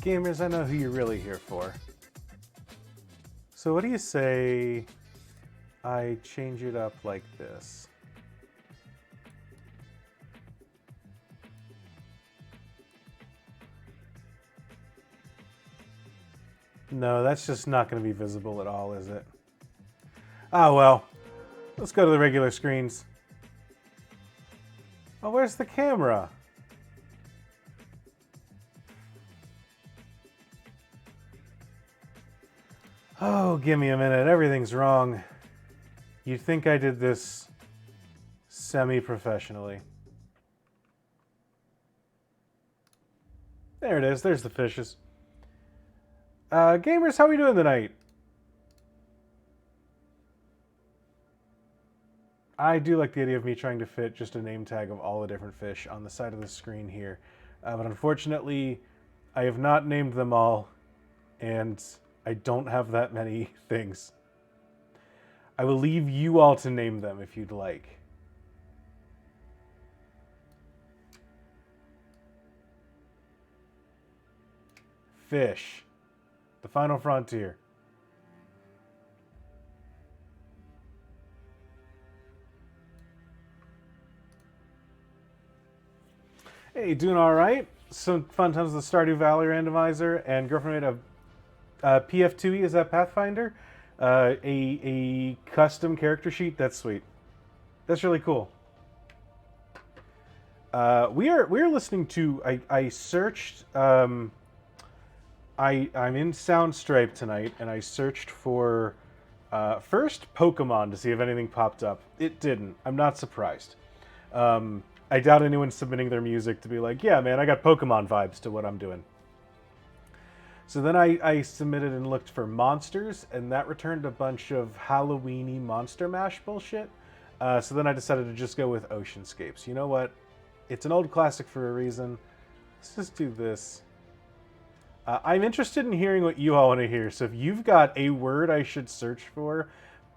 Gamers, I know who you're really here for. So what do you say I change it up like this? No, that's just not going to be visible at all, is it? Ah, well. Let's go to the regular screens. Oh, where's the camera? Oh, give me a minute. Everything's wrong. You'd think I did this semi-professionally. There it is. There's the fishes. Gamers, how are we doing tonight? I do like the idea of me trying to fit just a name tag of all the different fish on the side of the screen here. But unfortunately, I have not named them all, and I don't have that many things. I will leave you all to name them if you'd like. Fish. The final frontier. Hey, doing all right. Some fun times with the Stardew Valley randomizer and girlfriend made a PF2E. Is that Pathfinder? A custom character sheet. That's sweet. That's really cool. We are listening to. I searched. I'm in Soundstripe tonight, and I searched for first Pokemon to see if anything popped up. It didn't. I'm not surprised. I doubt anyone's submitting their music to be like, yeah, man, I got Pokemon vibes to what I'm doing. So then I submitted and looked for monsters, and that returned a bunch of Halloween-y Monster Mash bullshit. So then I decided to just go with Oceanscapes. You know what? It's an old classic for a reason. Let's just do this. I'm interested in hearing what you all want to hear. So if you've got a word I should search for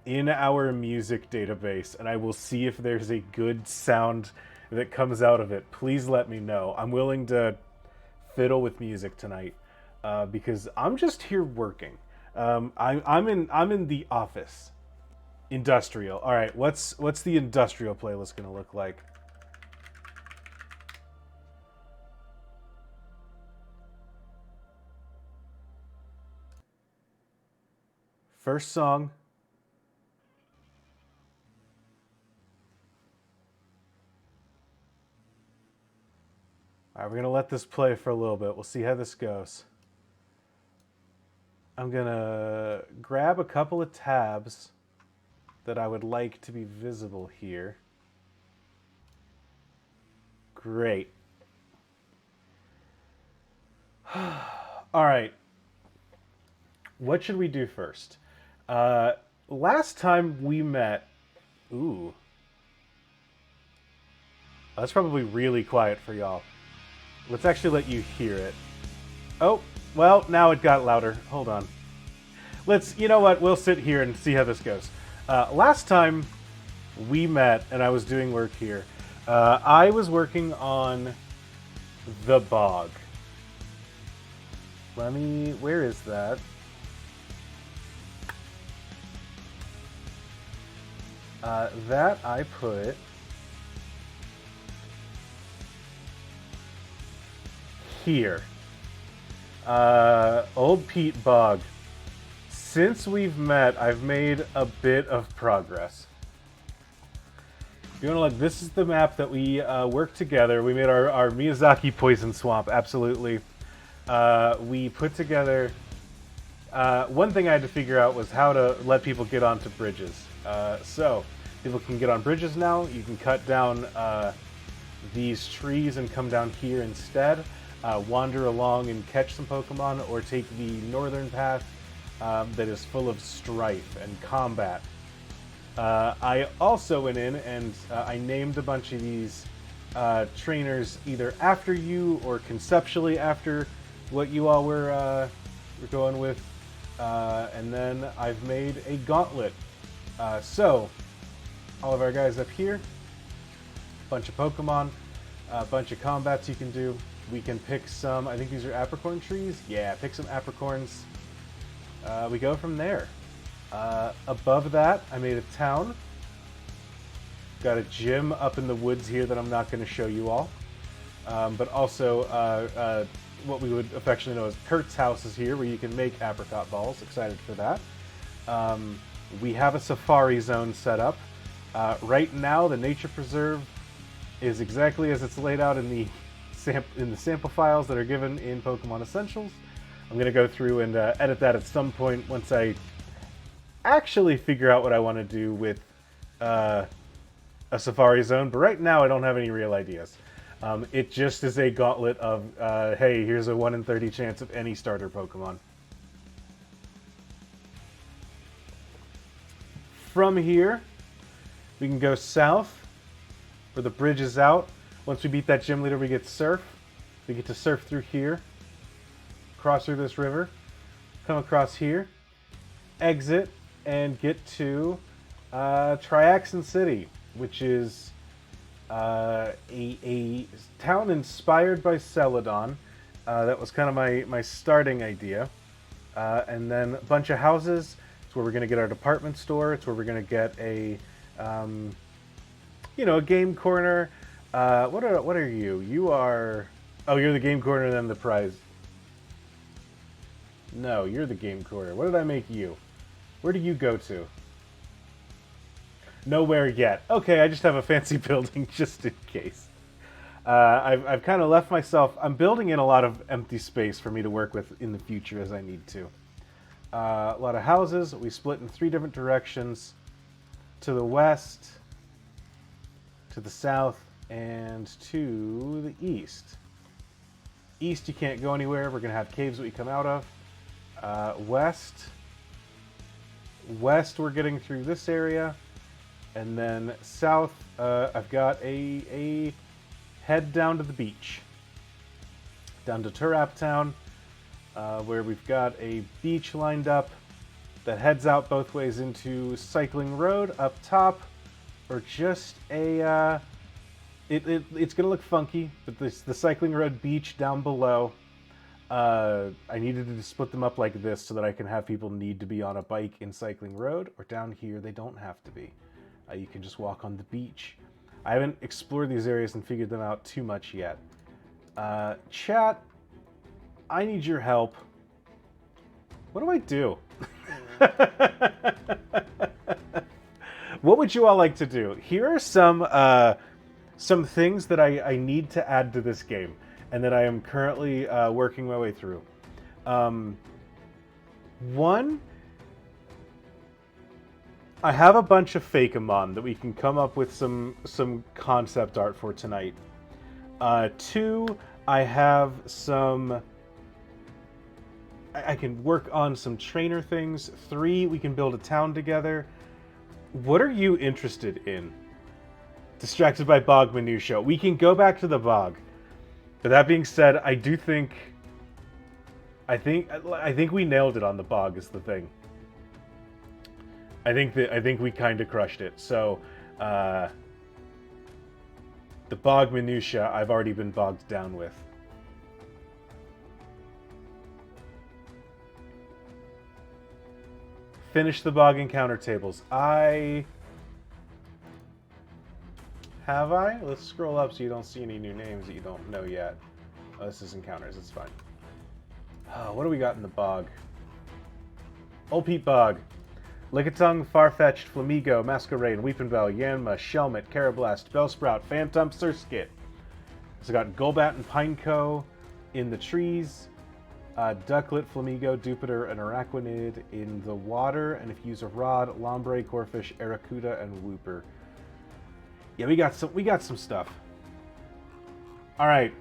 in our music database, and I will see if there's a good sound that comes out of it, please let me know. I'm willing to fiddle with music tonight because I'm just here working. I'm in the office. Industrial. All right, what's the industrial playlist gonna look like? First song. All right, we're gonna let this play for a little bit. We'll see how this goes. I'm gonna grab a couple of tabs that I would like to be visible here. Great. All right. What should we do first? Last time we met... Ooh. That's probably really quiet for y'all. Let's actually let you hear it. Oh, well, now it got louder. Hold on. You know what? We'll sit here and see how this goes. Last time we met and I was doing work here, I was working on the bog. Where is that? That I put here. Old Pete Bog. Since we've met, I've made a bit of progress. You want to look, this is the map that we worked together. We made our Miyazaki Poison Swamp, absolutely. We put together... one thing I had to figure out was how to let people get onto bridges. So, people can get on bridges now. You can cut down these trees and come down here instead. Wander along and catch some Pokemon, or take the northern path that is full of strife and combat. I also went in and I named a bunch of these trainers either after you or conceptually after what you all were going with. And then I've made a gauntlet. So, all of our guys up here, bunch of Pokemon, a bunch of combats you can do. We can pick some, I think these are apricorn trees. Yeah, pick some apricorns. We go from there. Above that, I made a town. Got a gym up in the woods here that I'm not going to show you all. But also, what we would affectionately know as Kurt's house is here, where you can make apricot balls. Excited for that. We have a safari zone set up. Right now, the nature preserve is exactly as it's laid out in the sample files that are given in Pokemon Essentials. I'm going to go through and edit that at some point once I actually figure out what I want to do with a safari zone. But right now, I don't have any real ideas. It just is a gauntlet of, hey, here's a 1 in 30 chance of any starter Pokemon. From here, we can go south, where the bridge is out. Once we beat that gym leader, we get surf. We get to surf through here, cross through this river, come across here, exit, and get to Triaxon City, which is a town inspired by Celadon. That was kind of my starting idea. And then a bunch of houses. It's where we're going to get our department store. It's where we're going to get a game corner. What are you? You are... Oh, you're the game corner and then the prize. No, you're the game corner. What did I make you? Where do you go to? Nowhere yet. Okay, I just have a fancy building just in case. I've kind of left myself... I'm building in a lot of empty space for me to work with in the future as I need to. A lot of houses. We split in 3 different directions. To the west, to the south, and to the east. East, you can't go anywhere. We're going to have caves that we come out of. West, we're getting through this area. And then south, I've got a head down to the beach. Down to Turap Town, where we've got a beach lined up that heads out both ways into Cycling Road up top, or just a... It's going to look funky, but the Cycling Road beach down below, I needed to split them up like this so that I can have people need to be on a bike in Cycling Road, or down here they don't have to be. You can just walk on the beach. I haven't explored these areas and figured them out too much yet. Chat, I need your help. What do I do? What would you all like to do? Here are some things that I need to add to this game, and that I am currently working my way through. One, I have a bunch of Fakeamon that we can come up with some concept art for tonight. 2, I have some... I can work on some trainer things. 3, we can build a town together. What are you interested in? Distracted by bog minutia. We can go back to the bog. But that being said, I think we nailed it on the bog is the thing. I think we kind of crushed it. So the bog minutia I've already been bogged down with. Finish the bog encounter tables. Have I? Let's scroll up so you don't see any new names that you don't know yet. Oh, this is encounters. It's fine. Oh, what do we got in the bog? Old Pete Bog. Lickitung, Farfetch'd, Flamigo, Masquerade, Weepinbell, Yanma, Shelmet, Carablast, Bellsprout, Phantom, Surskit. So got Golbat and Pineco in the trees. Ducklet, Flamigo, Dupitor, and Araquanid in the water. And if you use a rod, Lombre, Corfish, Aracuda, and Wooper. Yeah, we got some stuff. All right.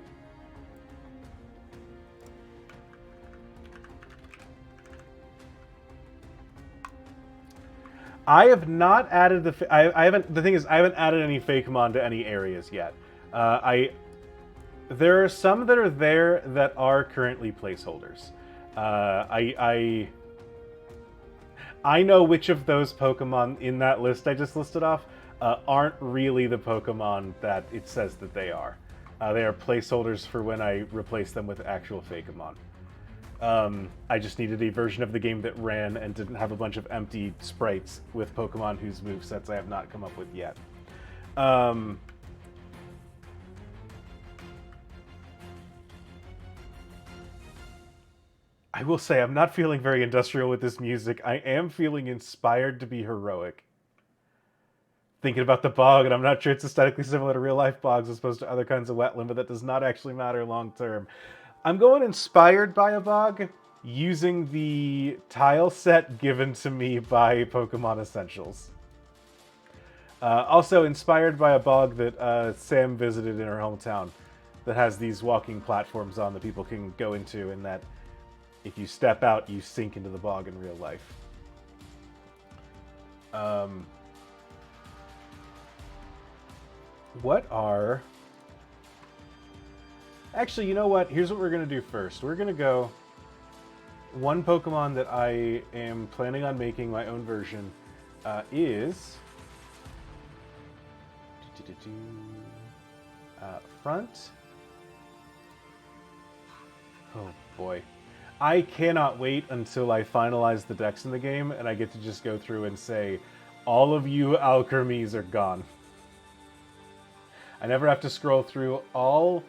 I have not added I haven't. The thing is, I haven't added any Fakemon to any areas yet. There are some that are there that are currently placeholders. I know which of those Pokemon in that list I just listed off aren't really the Pokemon that it says that they are. They are placeholders for when I replace them with actual Fakemon. I just needed a version of the game that ran and didn't have a bunch of empty sprites with Pokemon whose movesets I have not come up with yet. I will say, I'm not feeling very industrial with this music. I am feeling inspired to be heroic. Thinking about the bog, and I'm not sure it's aesthetically similar to real-life bogs as opposed to other kinds of wetland, but that does not actually matter long-term. I'm going inspired by a bog, using the tile set given to me by Pokemon Essentials. Also inspired by a bog that Sam visited in her hometown that has these walking platforms on that people can go into, and that if you step out, you sink into the bog in real life. What are... Actually, you know what? Here's what we're going to do first. We're going to go... One Pokemon that I am planning on making my own version is... Front. Oh boy. I cannot wait until I finalize the decks in the game and I get to just go through and say, all of you Alchemys are gone. I never have to scroll through all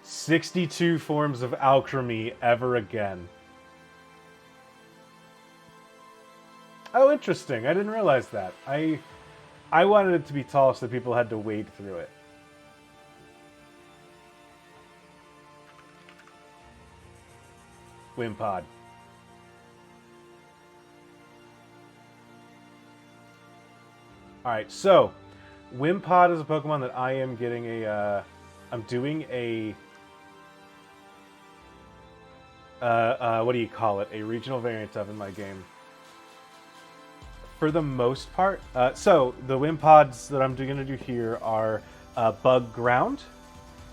62 forms of alchemy ever again. Oh, interesting. I didn't realize that. I wanted it to be tall so that people had to wade through it. Wimpod. Alright, so Wimpod is a Pokemon that I am getting a... I'm doing a... what do you call it? A regional variant of in my game. For the most part... so, the Wimpods that I'm going to do here are Bug Ground,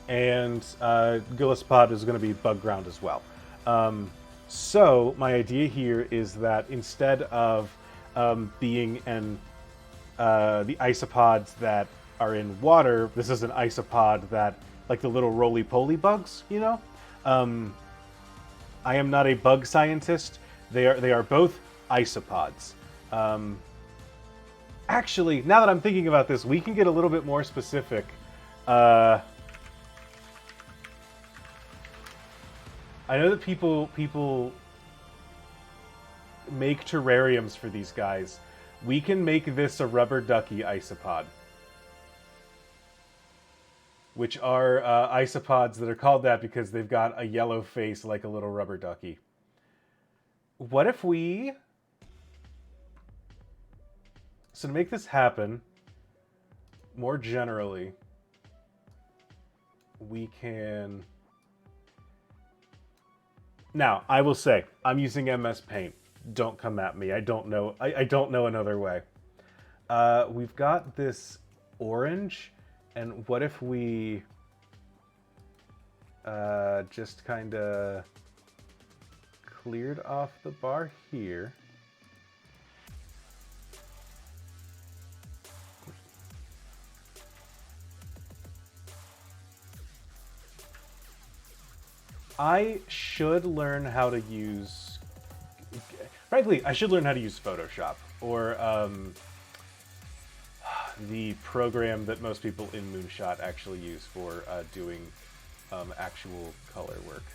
and Gillispod is going to be Bug Ground as well. So, my idea here is that instead of being the isopods that are in water, this is an isopod that, like the little roly-poly bugs, you know? I am not a bug scientist. They are both isopods. Actually, now that I'm thinking about this, we can get a little bit more specific. I know that people make terrariums for these guys. We can make this a rubber ducky isopod, which are isopods that are called that because they've got a yellow face like a little rubber ducky. What if we... So to make this happen, more generally, we can... Now, I will say, I'm using MS Paint. Don't come at me. I don't know. I don't know another way. We've got this orange, and what if we just kind of cleared off the bar here? I should learn how to use... Frankly, I should learn how to use Photoshop, or the program that most people in Moonshot actually use for doing actual color work.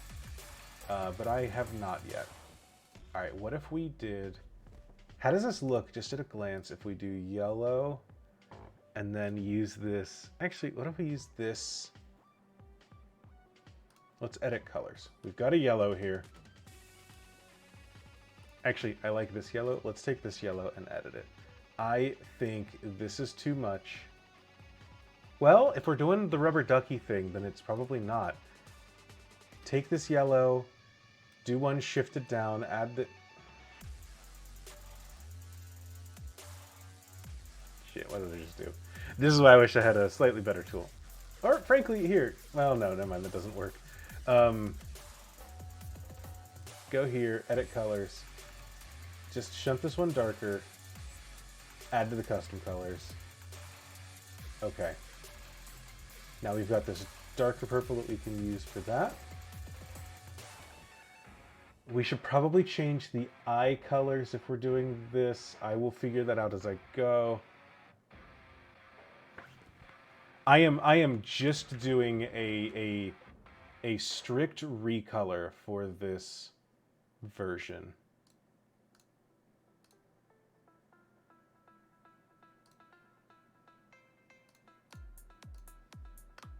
But I have not yet. Alright, what if we did... How does this look, just at a glance, if we do yellow, and then use this... Actually, what if we use this... Let's edit colors. We've got a yellow here. Actually, I like this yellow. Let's take this yellow and edit it. I think this is too much. Well, if we're doing the rubber ducky thing, then it's probably not. Take this yellow, do one shifted down, add the... Shit, what did I just do? This is why I wish I had a slightly better tool. Or, frankly, here. Well, no, never mind, that doesn't work. Go here, edit colors. Just shunt this one darker. Add to the custom colors. Okay. Now we've got this darker purple that we can use for that. We should probably change the eye colors if we're doing this. I will figure that out as I go. I am just doing a strict recolor for this version.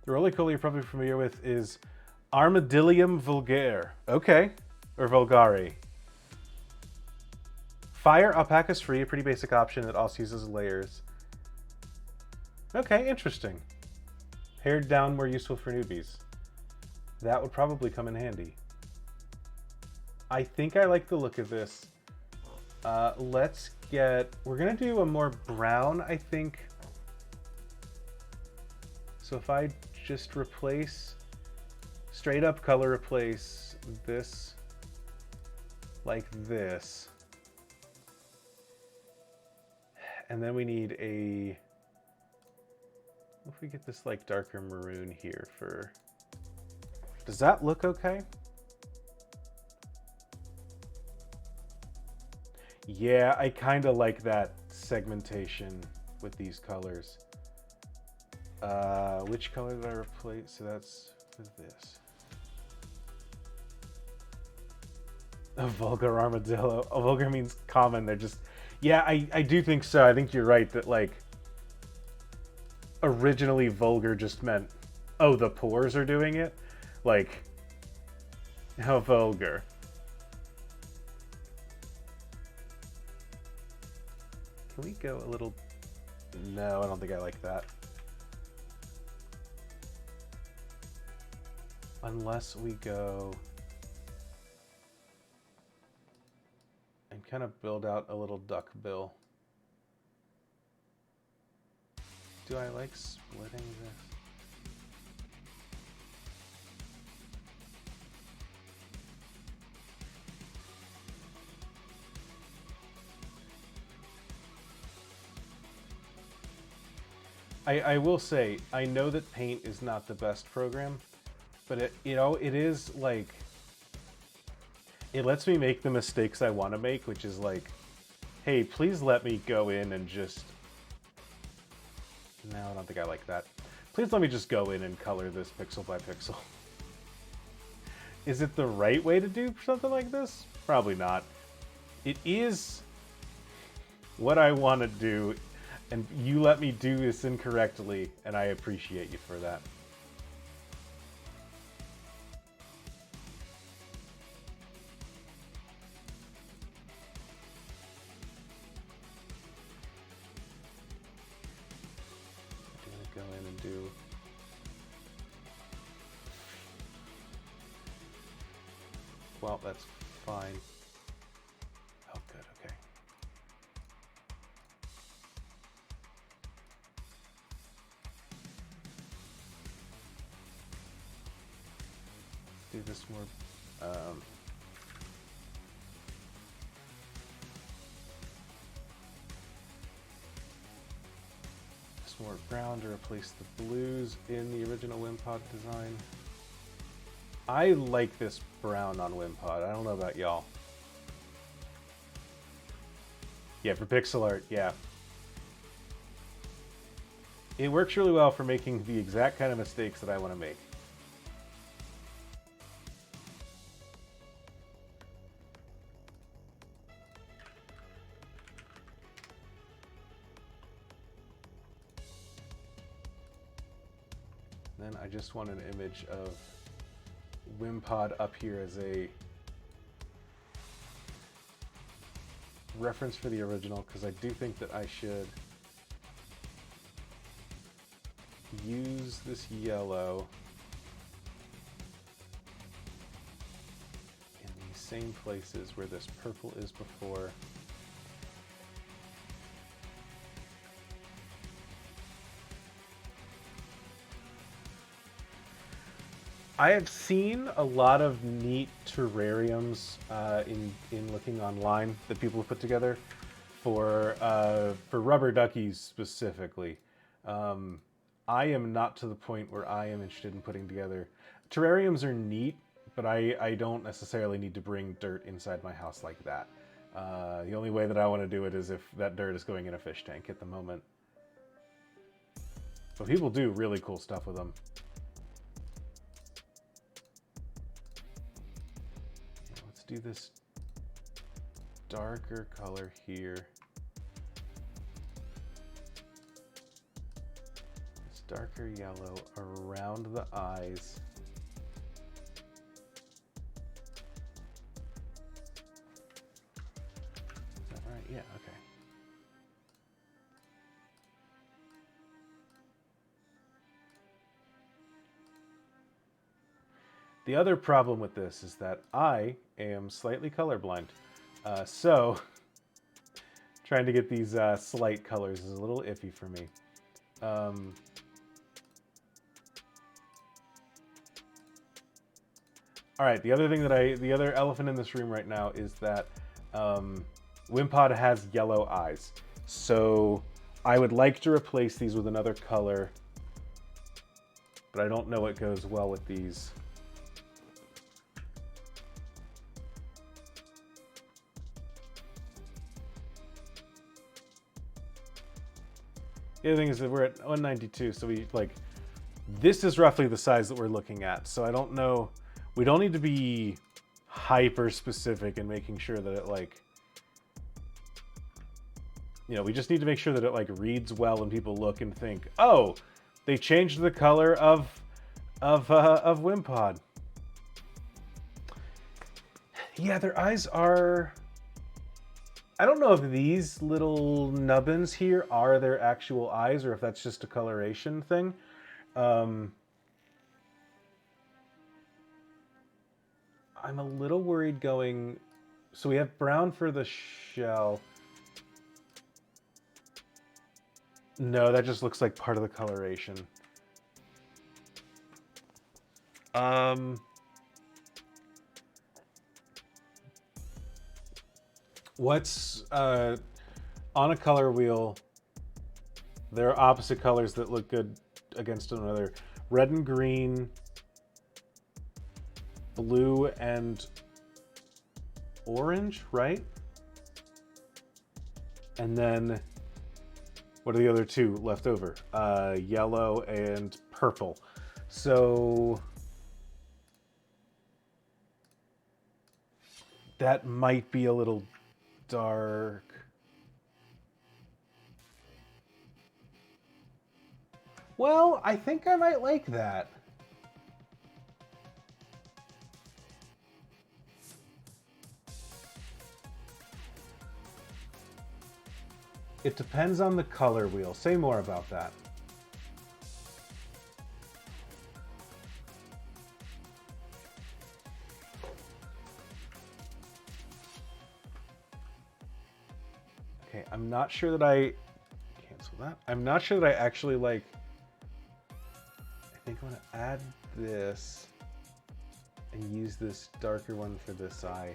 The roly color you're probably familiar with is Armadillium vulgare. Okay. Or vulgare. Fire alpaca's free, a pretty basic option. It also uses layers. Okay, interesting. Pared down, more useful for newbies. That would probably come in handy. I think I like the look of this. Let's get... We're going to do a more brown, I think. So if I just replace... Straight up color replace this like this. And then we need a... What if we get this like darker maroon here for... Does that look okay? Yeah, I kind of like that segmentation with these colors. Which color did I replace? So that's with this. A vulgar armadillo. A vulgar means common. They're just... Yeah, I do think so. I think you're right that, like, originally vulgar just meant, oh, the pores are doing it? Like, how vulgar. Can we go a little... No, I don't think I like that. Unless we go... and kind of build out a little duck bill. Do I like splitting this? I will say, I know that Paint is not the best program, but it is like, it lets me make the mistakes I want to make, which is like, hey, please let me go in and just... No, I don't think I like that. Please let me just go in and color this pixel by pixel. Is it the right way to do something like this? Probably not. It is what I want to do, and you let me do this incorrectly, and I appreciate you for that. Go in and do... Well, that's fine. Oh, good, okay. Do this more... more brown to replace the blues in the original Wimpod design. I like this brown on Wimpod. I don't know about y'all. Yeah, for pixel art, yeah. It works really well for making the exact kind of mistakes that I want to make. Then I just want an image of Wimpod up here as a reference for the original, because I do think that I should use this yellow in these same places where this purple is before. I have seen a lot of neat terrariums in looking online that people have put together for rubber duckies specifically. I am not to the point where I am interested in putting together... Terrariums are neat, but I don't necessarily need to bring dirt inside my house like that. The only way that I want to do it is if that dirt is going in a fish tank at the moment. But people do really cool stuff with them. Yeah, let's do this darker color here. This darker yellow around the eyes. Is that right? Yeah, okay. The other problem with this is that I am slightly colorblind. So trying to get these slight colors is a little iffy for me. All right, the other elephant in this room right now is that Wimpod has yellow eyes. So I would like to replace these with another color, but I don't know what goes well with these. The other thing is that we're at 192, so this is roughly the size that we're looking at. So I don't know, we don't need to be hyper specific in making sure that it we just need to make sure that it reads well and people look and think, oh, they changed the color of Wimpod. Yeah, their eyes are... I don't know if these little nubbins here are their actual eyes or if that's just a coloration thing. I'm a little worried going... So we have brown for the shell. No, that just looks like part of the coloration. What's on a color wheel? There are opposite colors that look good against one another. Red and green, blue and orange, right? And then what are the other two left over? Yellow and purple. So that might be a little dark. Well, I think I might like that. It depends on the color wheel. Say more about that. Okay, I'm not sure that I... Cancel that. I'm not sure that I actually I think I'm going to add this and use this darker one for this eye.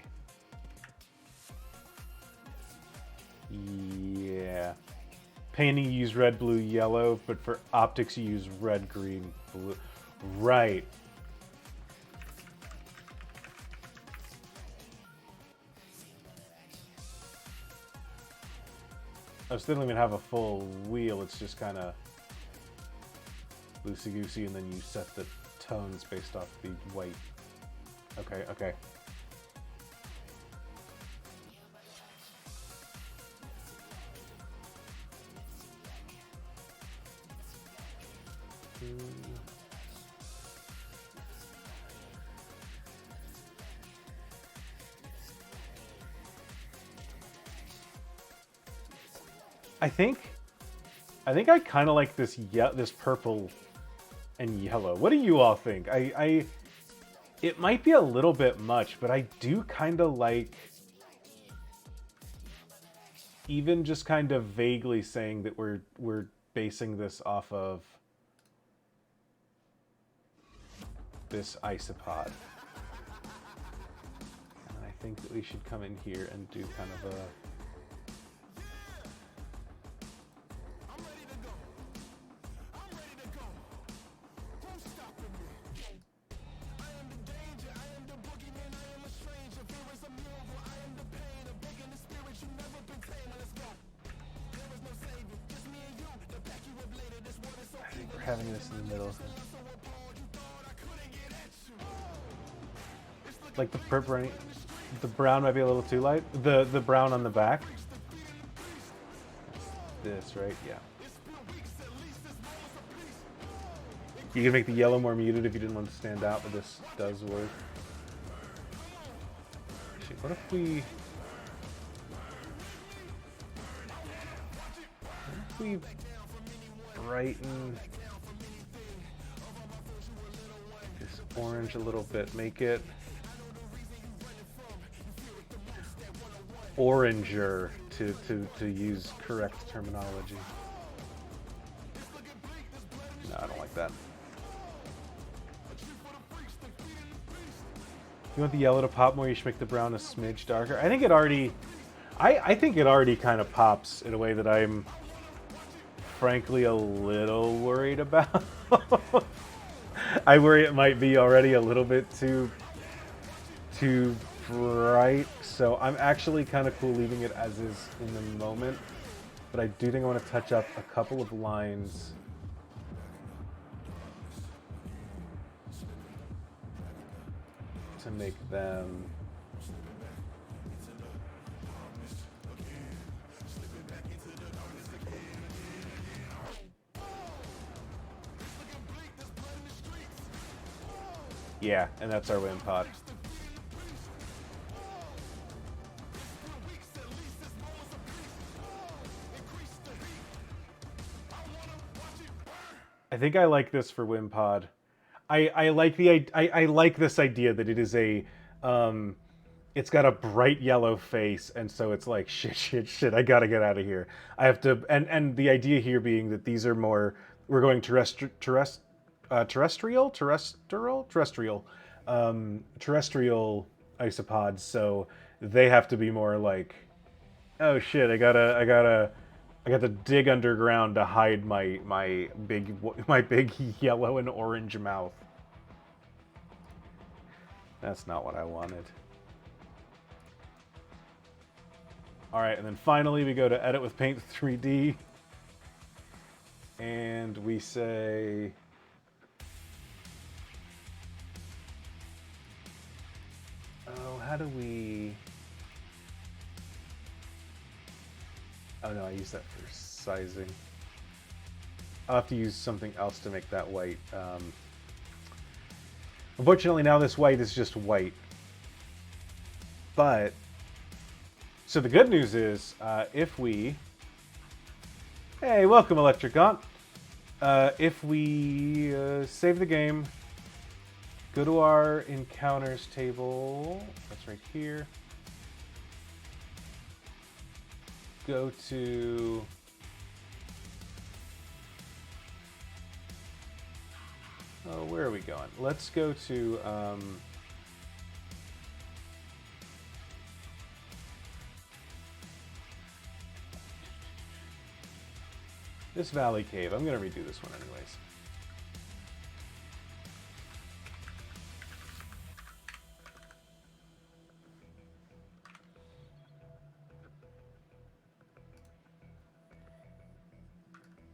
Yeah. Painting you use red, blue, yellow, but for optics you use red, green, blue. Right. I still don't even have a full wheel, it's just kind of loosey-goosey, and then you set the tones based off the white. Okay, okay. I think I kind of like this this purple and yellow. What do you all think? It might be a little bit much, but I do kind of like even just kind of vaguely saying that we're basing this off of this isopod. And I think that we should come in here and do kind of a... having this in the middle. Like the purple, the brown might be a little too light. The brown on the back. This, right? Yeah. You can make the yellow more muted if you didn't want to stand out, but this does work. Actually, what if we brighten this orange a little bit, make it oranger to use correct terminology. No, I don't like that. You want the yellow to pop more, you should make the brown a smidge darker. I think it already kind of pops in a way that I'm frankly a little worried about. I worry it might be already a little bit too bright, so I'm actually kind of cool leaving it as is in the moment, but I do think I want to touch up a couple of lines. To make them yeah, and that's our wind pod. I think I like this for wind pod. I like I like this idea that it is a it's got a bright yellow face, and so it's like shit, I gotta get out of here. I have to, and the idea here being that these are more, we're going terrestrial isopods, so they have to be more like, oh shit, I gotta dig underground to hide my big yellow and orange mouth. That's not what I wanted. All right, and then finally we go to edit with Paint 3D, and we say, oh, how do we? Oh no, I use that for sizing. I'll have to use something else to make that white. Unfortunately, now this white is just white. But, so the good news is, if we... Hey, welcome, Electric Gaunt. If we save the game, go to our encounters table. That's right here. Go to where are we going? Let's go to this Valley Cave. I'm gonna redo this one anyways.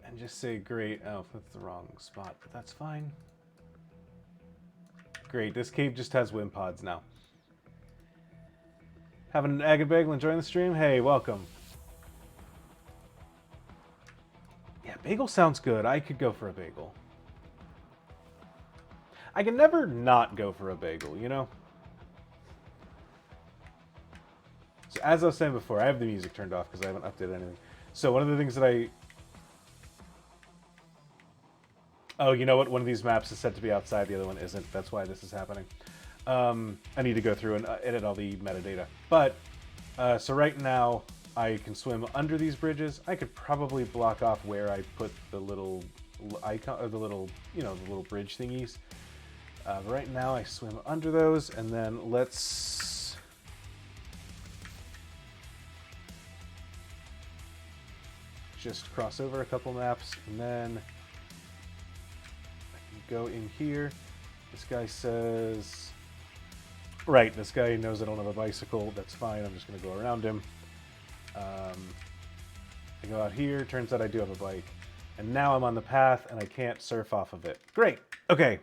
And just say great. Oh, that's the wrong spot, but that's fine. Great, this cave just has wind pods now. Having an egg and bagel, enjoying the stream? Hey, welcome. Yeah, bagel sounds good. I could go for a bagel. I can never not go for a bagel, you know? So as I was saying before, I have the music turned off because I haven't updated anything. So one of the things that I... Oh, you know what? One of these maps is set to be outside, the other one isn't. That's why this is happening. I need to go through and edit all the metadata. But, so right now, I can swim under these bridges. I could probably block off where I put the little icon, or the little, you know, the little bridge thingies. But right now, I swim under those, and then let's... just cross over a couple maps, and then... go in here. This guy says, right, this guy knows I don't have a bicycle. That's fine. I'm just going to go around him. I go out here. Turns out I do have a bike. And now I'm on the path and I can't surf off of it. Great. Okay.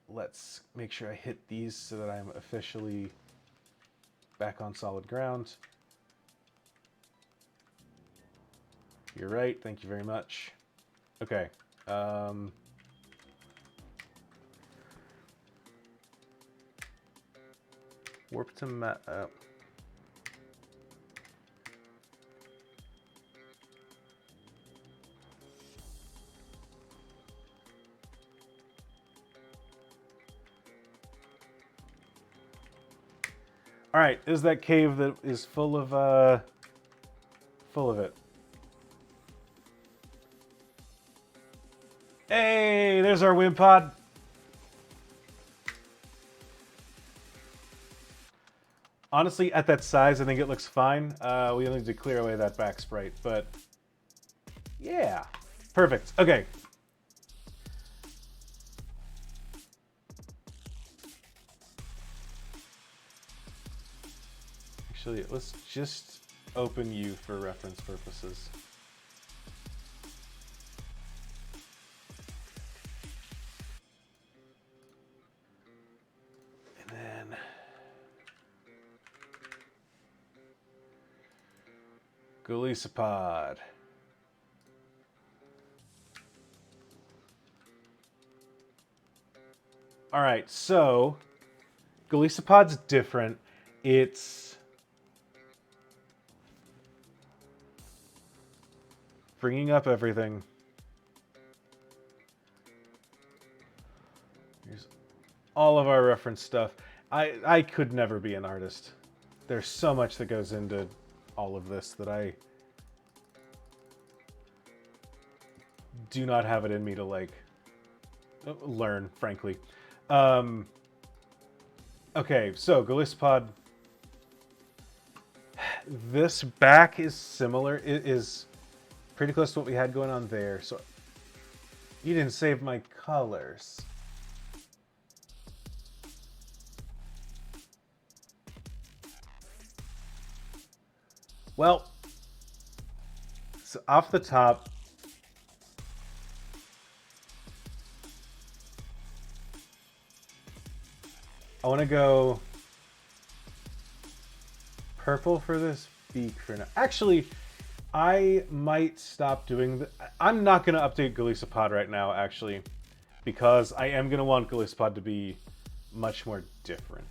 Let's make sure I hit these so that I'm officially back on solid ground. You're right. Thank you very much. Okay. Warp to map. All right, is that cave that is full of it. Hey, there's our wind pod. Honestly, at that size, I think it looks fine. We only need to clear away that back sprite, but yeah, perfect. Okay. Actually, let's just open you for reference purposes. And then Golisopod. All right, so Golisopod's different. It's bringing up everything. Here's all of our reference stuff. I could never be an artist. There's so much that goes into all of this that I do not have it in me to like learn, frankly. Okay, so Golisopod. This back is similar. It is pretty close to what we had going on there. So you didn't save my colors. Well, so off the top, I want to go purple for this beak for now. Actually, I might stop doing the... I'm not going to update Golisopod right now, actually, because I am going to want Golisopod to be much more different.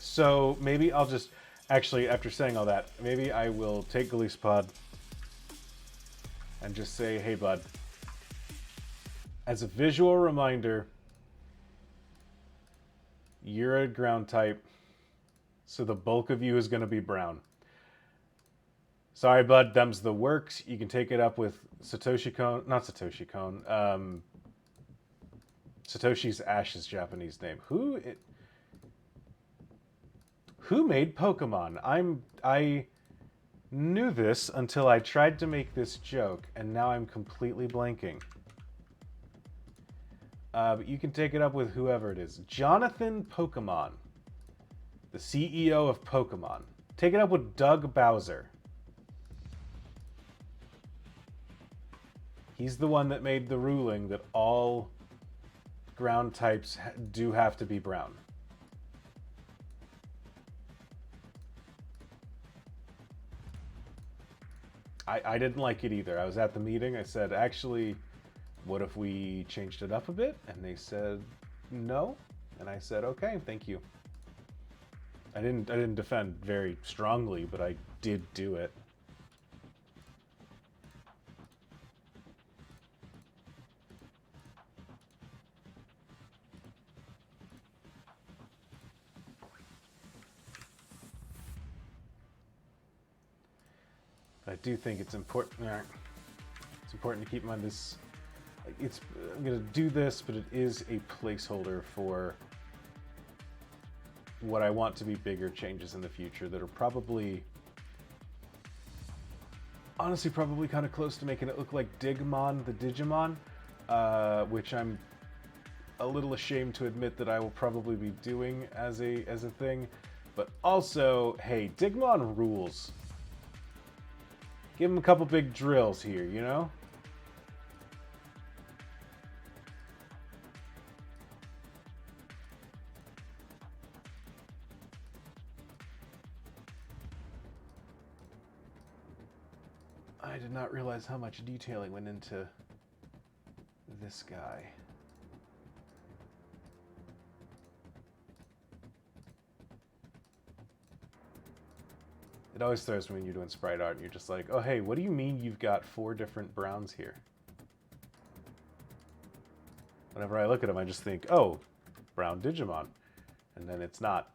So maybe I'll just... Actually, after saying all that, maybe I will take Golisopod and just say, hey, bud, as a visual reminder, you're a ground type, so the bulk of you is going to be brown. Sorry, bud, them's the works. You can take it up with Satoshi Kon. Not Satoshi Kon. Satoshi's Ash's Japanese name. Who made Pokemon? I knew this until I tried to make this joke, and now I'm completely blanking. But you can take it up with whoever it is. Jonathan Pokemon, the CEO of Pokemon. Take it up with Doug Bowser. He's the one that made the ruling that all ground types do have to be brown. I didn't like it either. I was at the meeting. I said, actually, what if we changed it up a bit? And they said no. And I said, okay, thank you. I didn't defend very strongly, but I did do it. But I do think it's important. It's important to keep in mind this. I'm going to do this, but it is a placeholder for what I want to be bigger changes in the future that are probably, honestly, probably kind of close to making it look like Digimon, the Digimon, which I'm a little ashamed to admit that I will probably be doing as a thing. But also, hey, Digimon rules. Give him a couple big drills here, you know? I did not realize how much detailing went into this guy. It always throws me when you're doing sprite art and you're just like, oh hey, what do you mean you've got 4 different browns here? Whenever I look at them, I just think, oh, brown Digimon. And then it's not.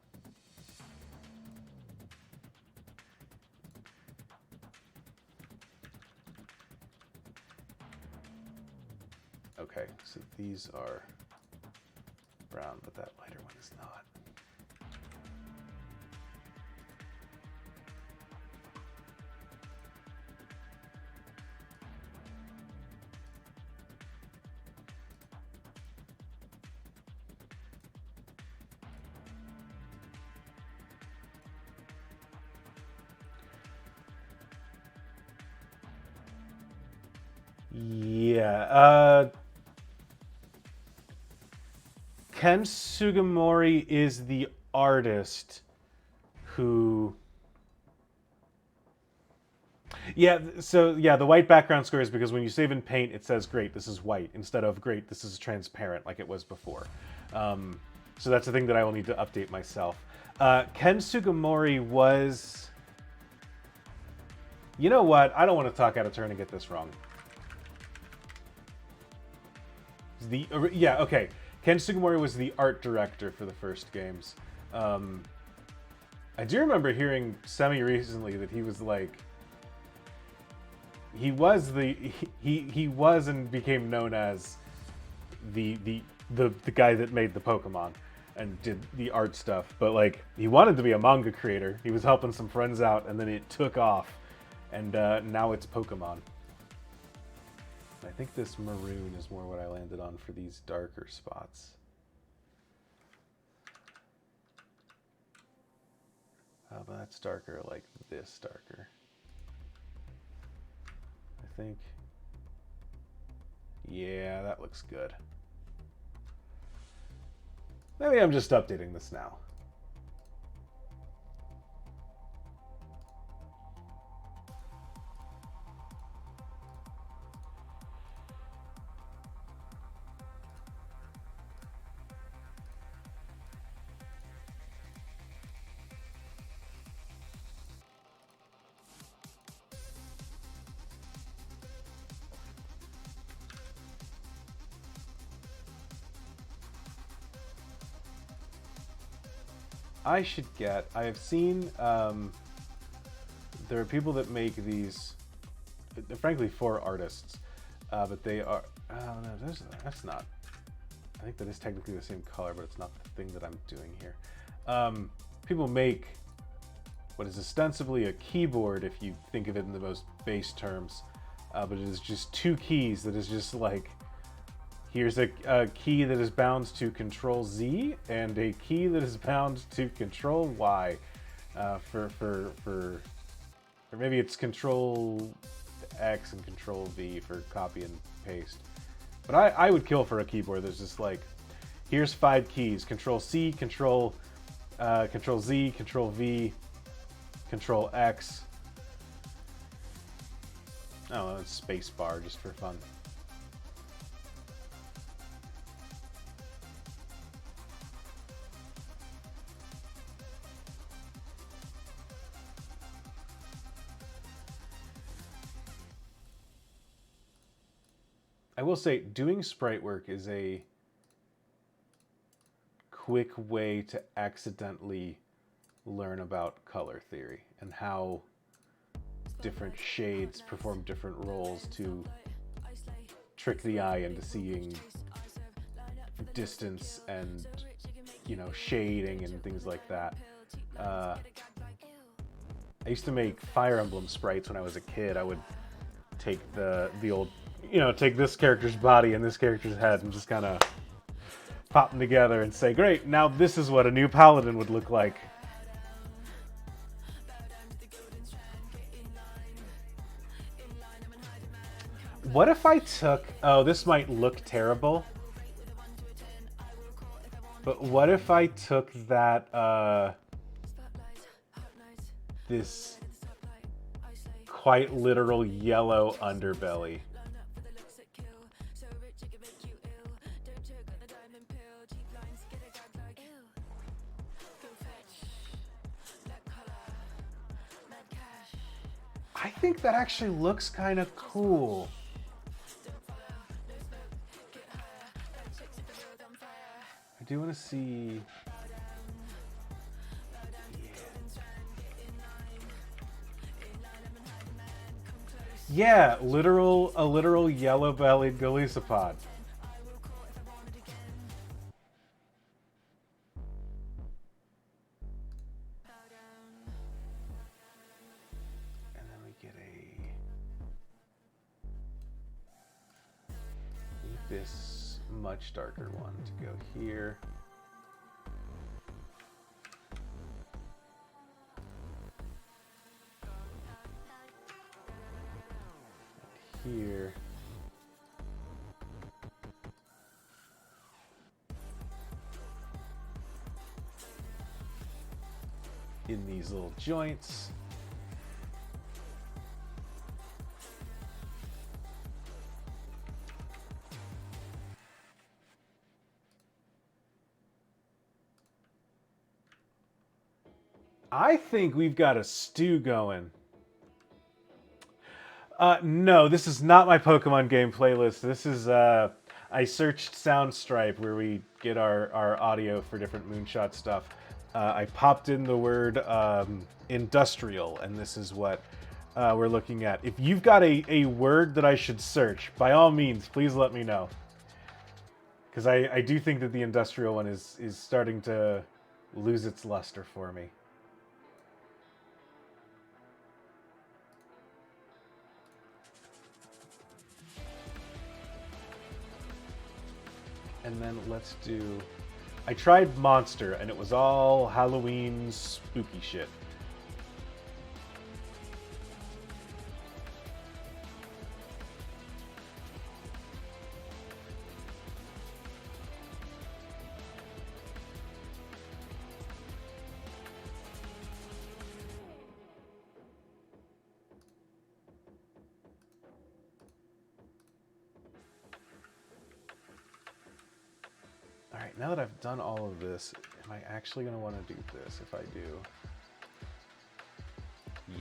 Okay, so these are brown, but that lighter one is not. Yeah, Ken Sugimori is the artist who... Yeah, so yeah, the white background square is because when you save in paint, it says great, this is white, instead of great, this is transparent like it was before. So that's the thing that I will need to update myself. Ken Sugimori was... You know what? I don't want to talk out of turn and get this wrong. Yeah, okay. Ken Sugimori was the art director for the first games. I do remember hearing semi-recently that he was like... He was and became known as the guy that made the Pokemon and did the art stuff. But like, he wanted to be a manga creator. He was helping some friends out, and then it took off. And now it's Pokemon. I think this maroon is more what I landed on for these darker spots. But that's darker, like this darker. I think. Yeah, that looks good. Maybe I'm just updating this now. I have seen, there are people that make these, frankly, for artists, but they are, oh no, that's not, I think that is technically the same color, but it's not the thing that I'm doing here. People make what is ostensibly a keyboard, if you think of it in the most base terms, but it is just 2 keys that is just like, here's a key that is bound to Control Z and a key that is bound to Control Y, or maybe it's Control X and Control V for copy and paste. But I would kill for a keyboard that's just like, here's 5 keys: Control C, Control Z, Control V, Control X. Oh, it's space bar just for fun. I will say, doing sprite work is a quick way to accidentally learn about color theory and how different shades perform different roles to trick the eye into seeing distance and, you know, shading and things like that. I used to make Fire Emblem sprites when I was a kid. I would take the old, you know, take this character's body and this character's head and just kind of pop them together and say, great, now this is what a new paladin would look like. What if I took... Oh, this might look terrible. But what if I took that, this quite literal yellow underbelly? I think that actually looks kind of cool. I do want to see... Yeah, a literal yellow-bellied golisopod. And then we get this much darker one to go here. Here. In these little joints. I think we've got a stew going. No, this is not my Pokemon game playlist. This is, I searched Soundstripe where we get our audio for different Moonshot stuff. I popped in the word industrial, and this is what we're looking at. If you've got a word that I should search, by all means, please let me know. Because I do think that the industrial one is starting to lose its luster for me. And then let's do... I tried Monster, and it was all Halloween spooky shit. Alright, now that I've done all of this, am I actually going to want to do this? If I do...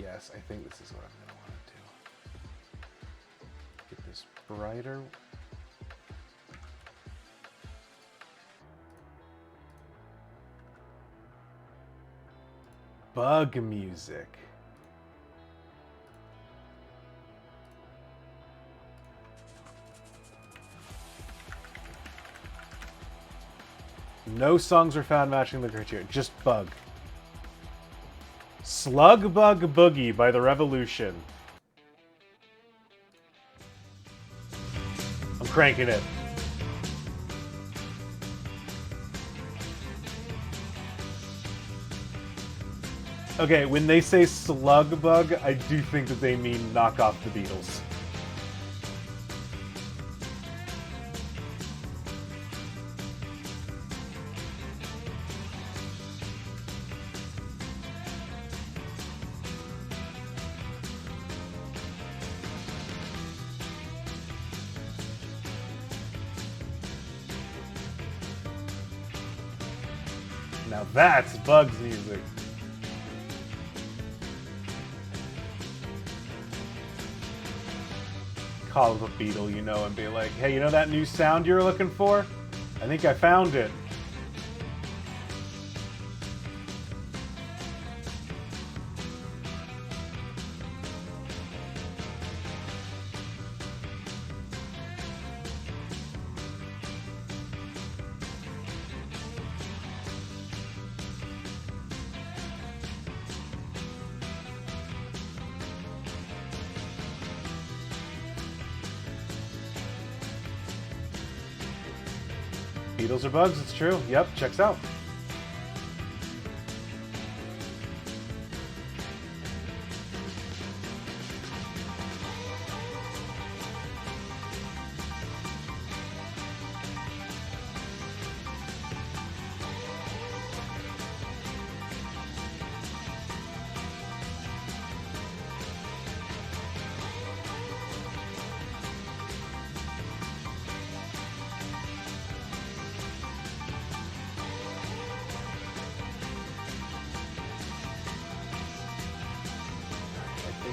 Yes, I think this is what I'm going to want to do. Get this brighter. Bug music. No songs are found matching the criteria, just bug. Slug Bug Boogie by The Revolution. I'm cranking it. Okay, when they say slug bug, I do think that they mean knock off the Beatles. Now that's Bugs music. Call up a Beatle, you know, and be like, hey, you know that new sound you were looking for? I think I found it. Beatles or Bugs, it's true. Yep, checks out.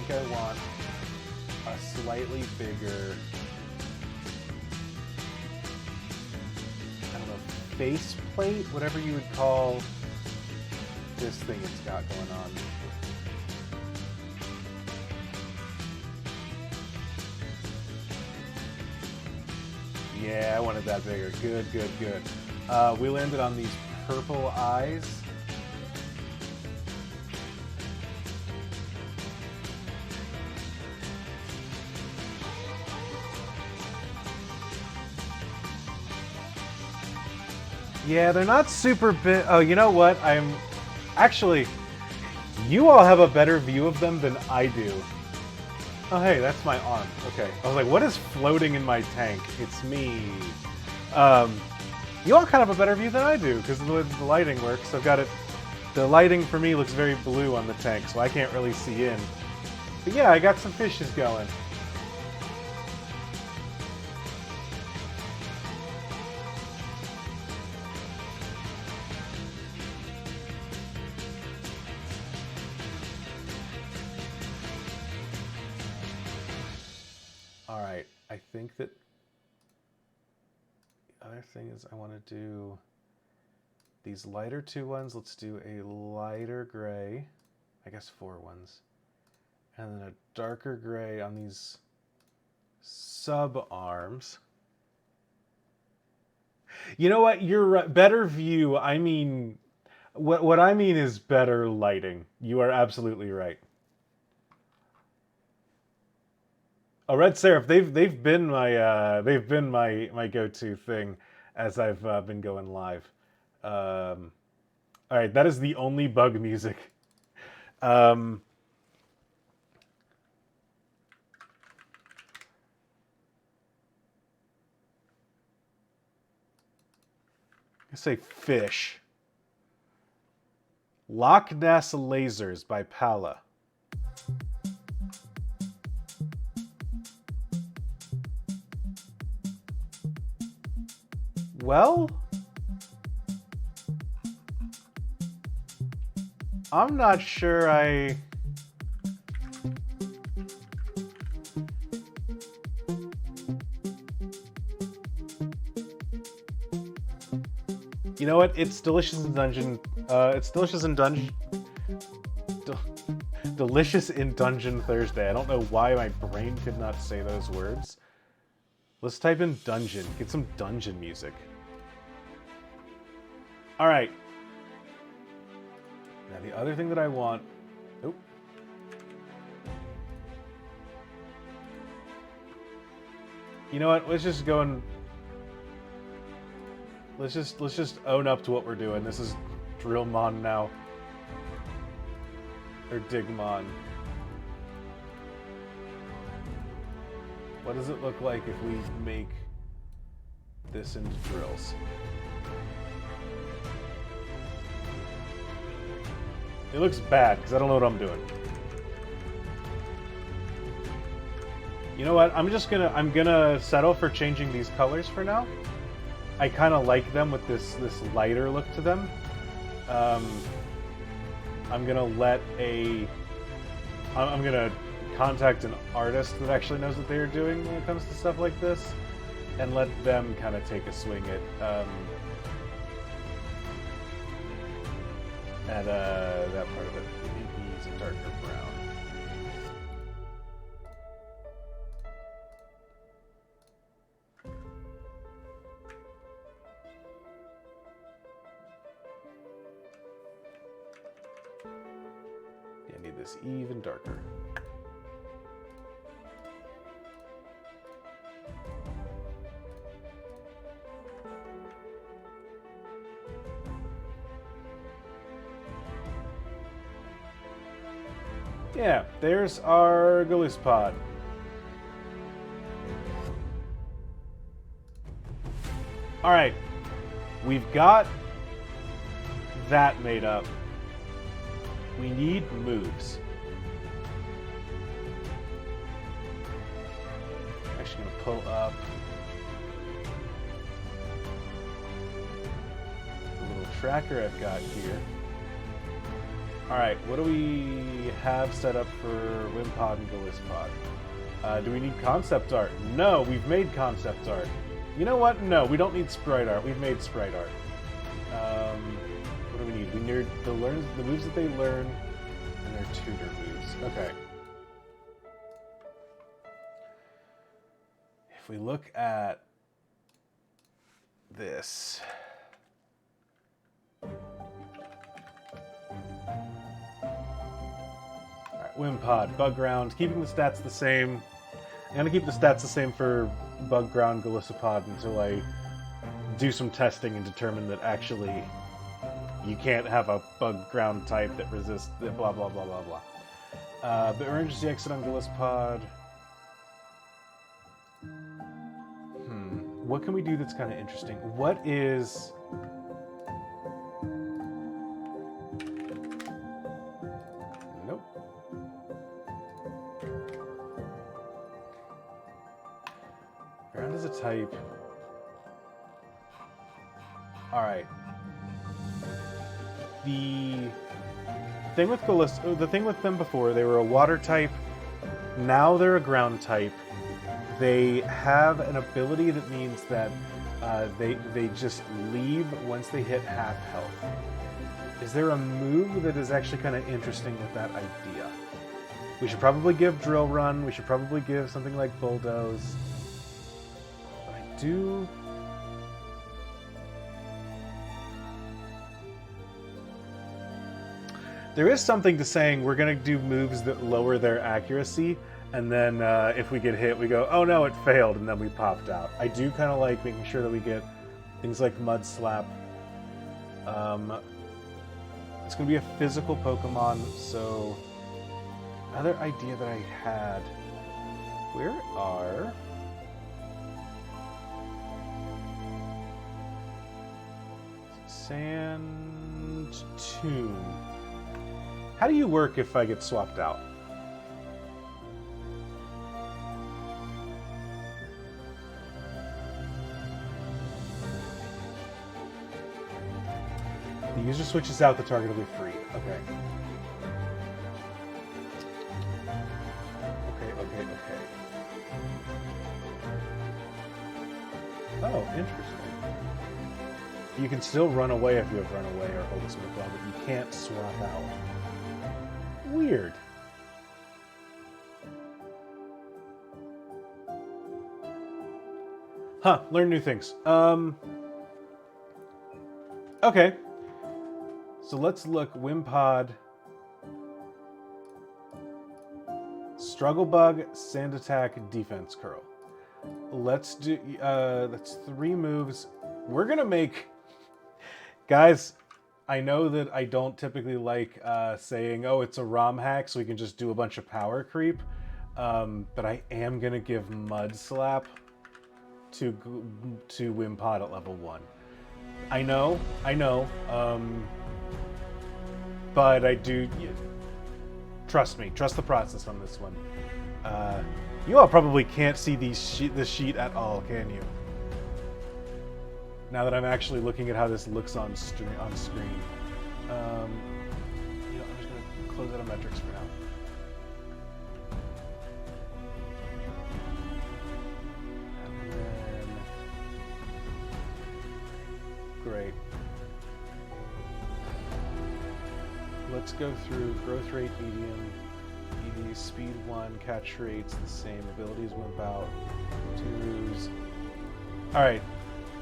think I want a slightly bigger, I don't know, face plate, whatever you would call this thing it's got going on. Yeah, I wanted that bigger. Good, good, good. We landed on these purple eyes. Yeah, they're not super big. Oh, you know what? Actually, you all have a better view of them than I do. Oh, hey, that's my arm. Okay. I was like, what is floating in my tank? It's me. You all kind of have a better view than I do because of the way the lighting works. I've got it. The lighting for me looks very blue on the tank, so I can't really see in. But yeah, I got some fishes going. All right, I think that the other thing is I want to do these lighter 2 ones. Let's do a lighter gray, I guess 4 ones, and then a darker gray on these sub arms. You know what? You're right. Better view. I mean, what I mean is better lighting. You are absolutely right. Oh, Red Seraph, they've been my go-to thing as I've been going live. All right, that is the only bug music. I say fish. Loch Ness Lasers by Pala. Well, I'm not sure You know what? It's delicious in dungeon. Delicious in Dungeon Thursday. I don't know why my brain could not say those words. Let's type in dungeon. Get some dungeon music. All right. Now the other thing that I want. Oh. You know what? Let's just go and let's just own up to what we're doing. This is Drillmon now. Or Digmon. What does it look like if we make this into drills? It looks bad because I don't know what I'm doing. You know what? I'm gonna settle for changing these colors for now. I kind of like them with this lighter look to them. I'm gonna contact an artist that actually knows what they are doing when it comes to stuff like this, and let them kind of take a swing at that part of it. Maybe use a darker brown. I need this even darker. Yeah, there's our Galus pod. All right, we've got that made up. We need moves. I'm actually gonna pull up the little tracker I've got here. Alright, what do we have set up for Wimpod and Gallispod? Do we need concept art? No, we've made concept art. You know what? No, we don't need sprite art. We've made sprite art. What do we need? We need the moves that they learn and their tutor moves. Okay. If we look at this... Wimpod, Bug Ground, keeping the stats the same. I'm going to keep the stats the same for Bug Ground, Gallispod until I do some testing and determine that actually you can't have a Bug Ground type that resists blah, blah, blah, blah, blah. But emergency exit on Gallispod. What can we do that's kind of interesting? What is... type. Alright. The thing with them before, they were a water type. Now they're a ground type. They have an ability that means that they just leave once they hit half health. Is there a move that is actually kind of interesting with that idea? We should probably give Drill Run. We should probably give something like Bulldoze. There is something to saying we're going to do moves that lower their accuracy, and then if we get hit, we go, oh no, it failed, and then we popped out. I do kind of like making sure that we get things like Mud Slap. It's going to be a physical Pokemon, so... Another idea that I had... Where are... Sand Tomb. How do you work if I get swapped out? The user switches out, the target will be free. Okay. Okay. Oh, interesting. You can still run away if you have run away or hold a smoke bomb, but you can't swap out. Weird. Huh, learn new things. Okay. So let's look. Wimpod. Struggle Bug, Sand Attack, Defense Curl. Let's do, that's 3 moves. We're gonna make... Guys, I know that I don't typically like saying, oh, it's a ROM hack, so we can just do a bunch of power creep. But I am going to give Mud Slap to Wimpod at level 1. I know. But I do... Trust me. Trust the process on this one. You all probably can't see the sheet at all, can you? Now that I'm actually looking at how this looks on screen. I'm just going to close out of metrics for now. And then... Great. Let's go through growth rate, medium, ED, speed 1, catch rates the same, abilities wimp out, tutors. Alright.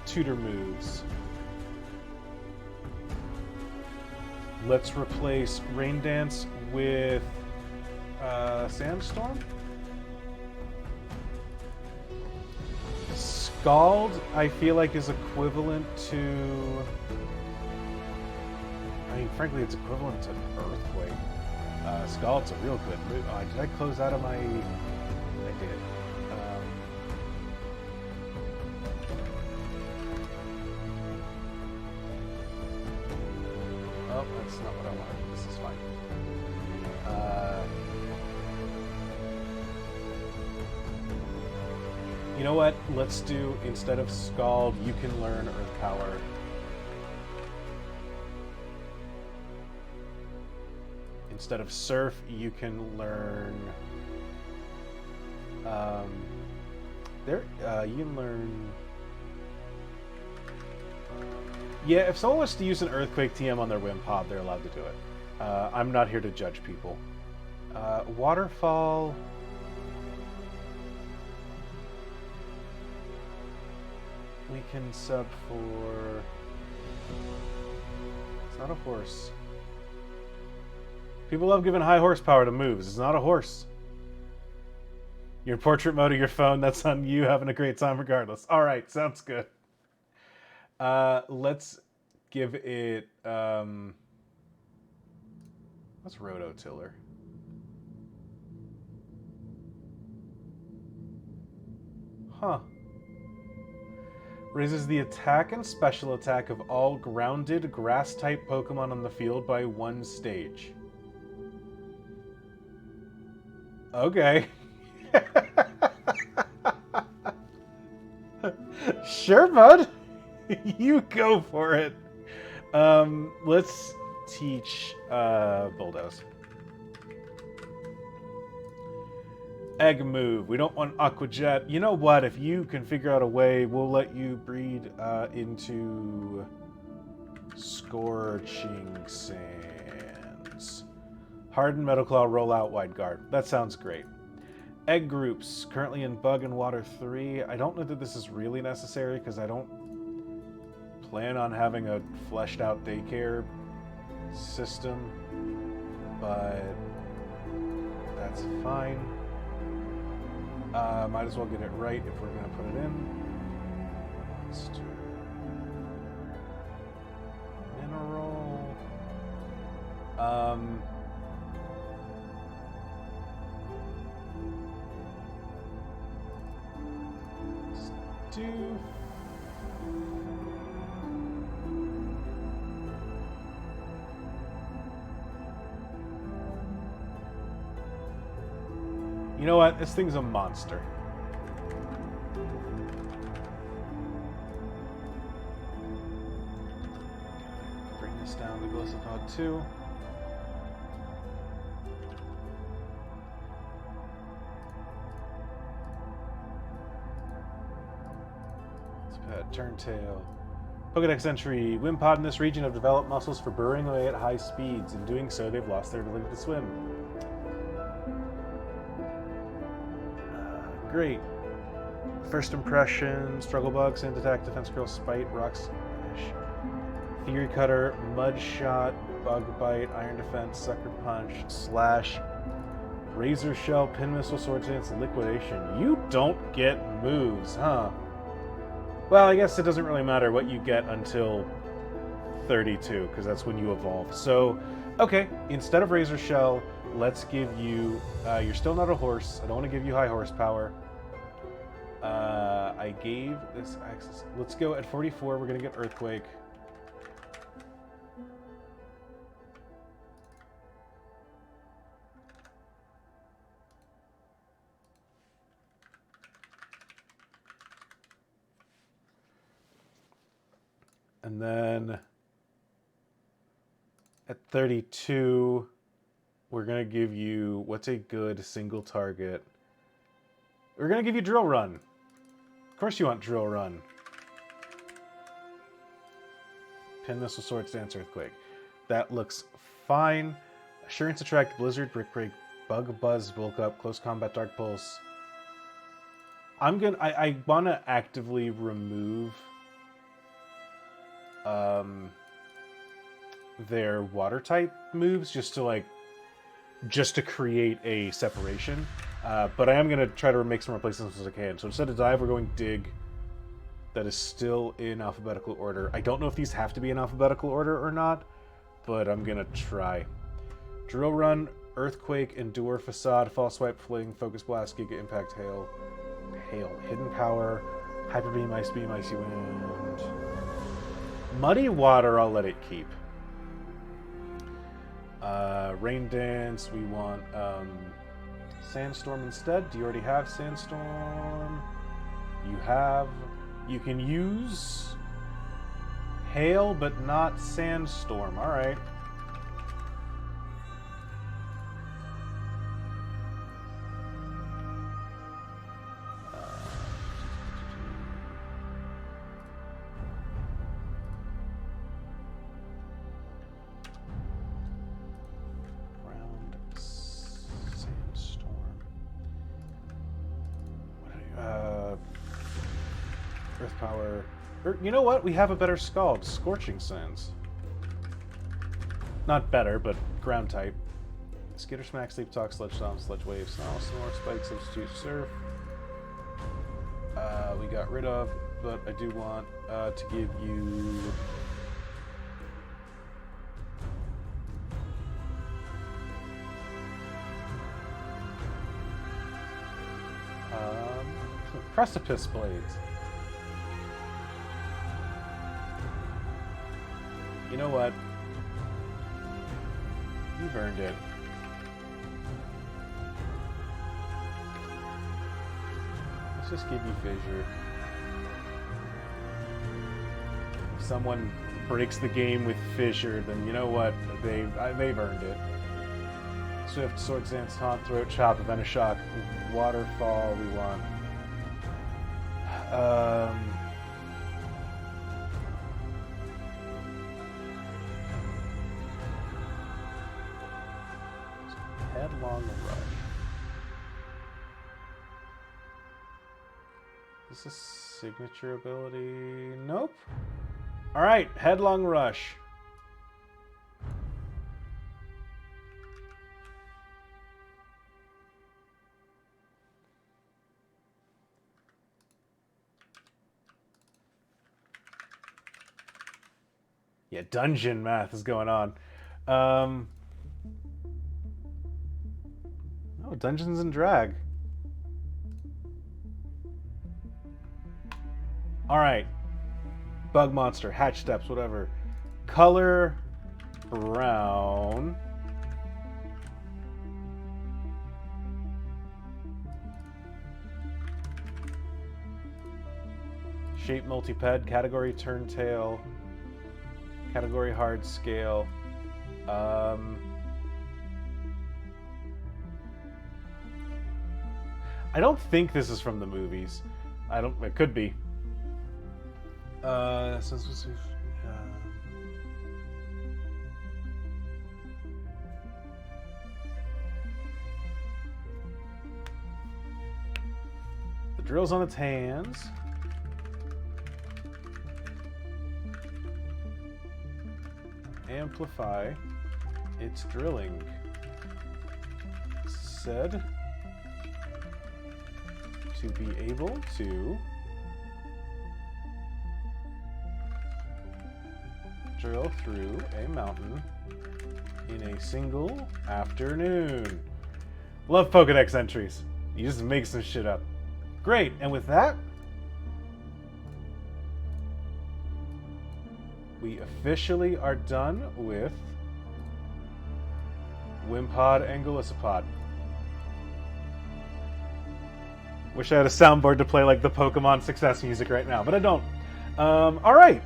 Tutor moves. Let's replace Rain Dance with Sandstorm. Scald, I feel like, is equivalent to... I mean, frankly, it's equivalent to Earthquake. Scald's a real good move. Did I close out of my... I did. Oh, that's not what I wanted. This is fine. You know what? Let's do, instead of Scald, you can learn Earth Power. Instead of surf, you can learn. You can learn. Yeah, if someone wants to use an earthquake TM on their Wind Pod, they're allowed to do it. I'm not here to judge people. Waterfall. We can sub for. It's not a horse. People love giving high horsepower to moves. It's not a horse. You're in portrait mode of your phone. That's on you having a great time regardless. All right, sounds good. Let's give it. What's Rototiller? Huh. Raises the attack and special attack of all grounded grass-type Pokemon on the field by 1 stage. Okay. Sure, bud. You go for it. Let's teach Bulldoze. Egg move. We don't want Aqua Jet. You know what? If you can figure out a way, we'll let you breed into Scorching Sands. Hardened Metal Claw, roll out Wide Guard. That sounds great. Egg groups. Currently in Bug and Water 3. I don't know that this is really necessary because I don't plan on having a fleshed out daycare system, but that's fine. Might as well get it right if we're going to put it in. Monster. Mineral. Let's do. You know what? This thing's a monster. Bring this down to Glyphosate 2. Let's pet Turntail. Pokedex entry. Wimpod in this region have developed muscles for burrowing away at high speeds. In doing so, they've lost their ability to swim. Great. First impression, Struggle Bug, Sand Attack, Defense Curl, Spite, Rock Smash, Theory Cutter, Mud Shot, Bug Bite, Iron Defense, Sucker Punch, Slash, Razor Shell, Pin Missile, Sword Dance, Liquidation. You don't get moves, huh? Well, I guess it doesn't really matter what you get until 32, because that's when you evolve. So, okay, instead of Razor Shell, let's give you, you're still not a horse. I don't want to give you high horsepower. I gave this access. Let's go at 44. We're going to get Earthquake. And then at 32, we're going to give you, what's a good single target? We're going to give you Drill Run. Of course you want Drill Run. Pin Missile, Sword Dance, Earthquake. That looks fine. Assurance Attract, Blizzard, Brick Break, Bug Buzz, Bulk Up, Close Combat, Dark Pulse. I want to actively remove their water type moves just to create a separation. But I am going to try to make some replacements as I can. So instead of Dive, we're going Dig. That is still in alphabetical order. I don't know if these have to be in alphabetical order or not, but I'm going to try. Drill Run, Earthquake, Endure, Facade, Fall Swipe, Fling, Focus Blast, Giga Impact, Hail, Hidden Power, Hyper Beam, Icy Wind. Muddy Water, I'll let it keep. Rain Dance, we want Sandstorm instead. Do you already have Sandstorm? You have. You can use Hail, but not Sandstorm. Alright. Or, you know what? We have a better Scald. Scorching Sands. Not better, but ground type. Skitter, Smack, Sleep Talk, Sledge Stomp, Sledge Wave, Snarl, Snore, Spike, Substitute, Surf. We got rid of, but I do want to give you... Precipice Blades. You know what? You've earned it. Let's just give you Fissure. If someone breaks the game with Fissure, then you know what? They've earned it. Swift, Sword Dance, Taunt, Throat Chop, Venoshock, Waterfall. We want. Headlong Rush. Is this a signature ability? Nope. Alright, Headlong Rush. Yeah, dungeon math is going on. Oh, Dungeons and Drag. Alright. Bug monster, hatch steps, whatever. Color brown. Shape multiped, category turntail. Category hard scale. I don't think this is from the movies. It could be. The drill's on its hands. Amplify its drilling. Said to be able to drill through a mountain in a single afternoon. Love Pokedex entries. You just make some shit up. Great, and with that, we officially are done with Wimpod and Golisopod. Wish I had a soundboard to play like the Pokemon success music right now, but I don't. Alright.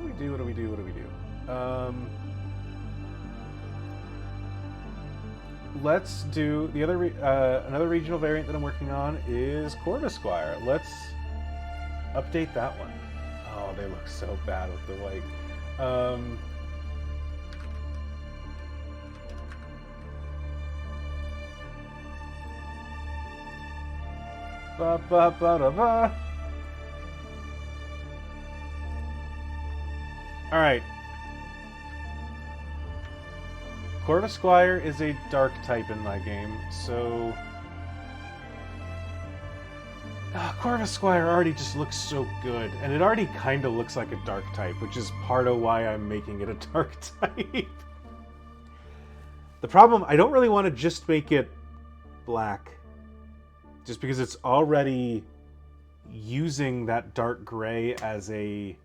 What do we do? Let's do the other another regional variant that I'm working on is Corvisquire. Let's update that one. Oh, they look so bad with the white. Ba ba ba da ba. All right. Corvisquire is a dark type in my game, so Corvisquire already just looks so good, and it already kind of looks like a dark type, which is part of why I'm making it a dark type. The problem, I don't really want to just make it black, just because it's already using that dark gray as a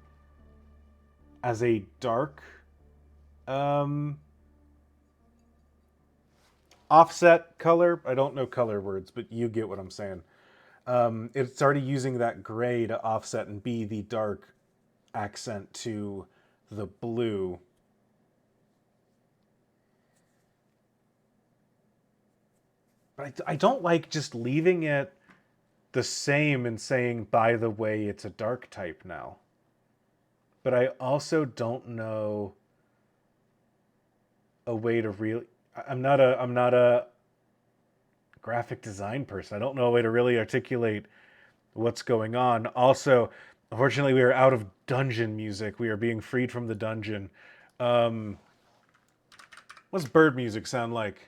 dark offset color. I don't know color words, but you get what I'm saying. It's already using that gray to offset and be the dark accent to the blue. But I don't like just leaving it the same and saying, by the way, it's a dark type now. But I also don't know a way to really... I'm not a graphic design person. I don't know a way to really articulate what's going on. Also, unfortunately, we are out of dungeon music. We are being freed from the dungeon. What's bird music sound like?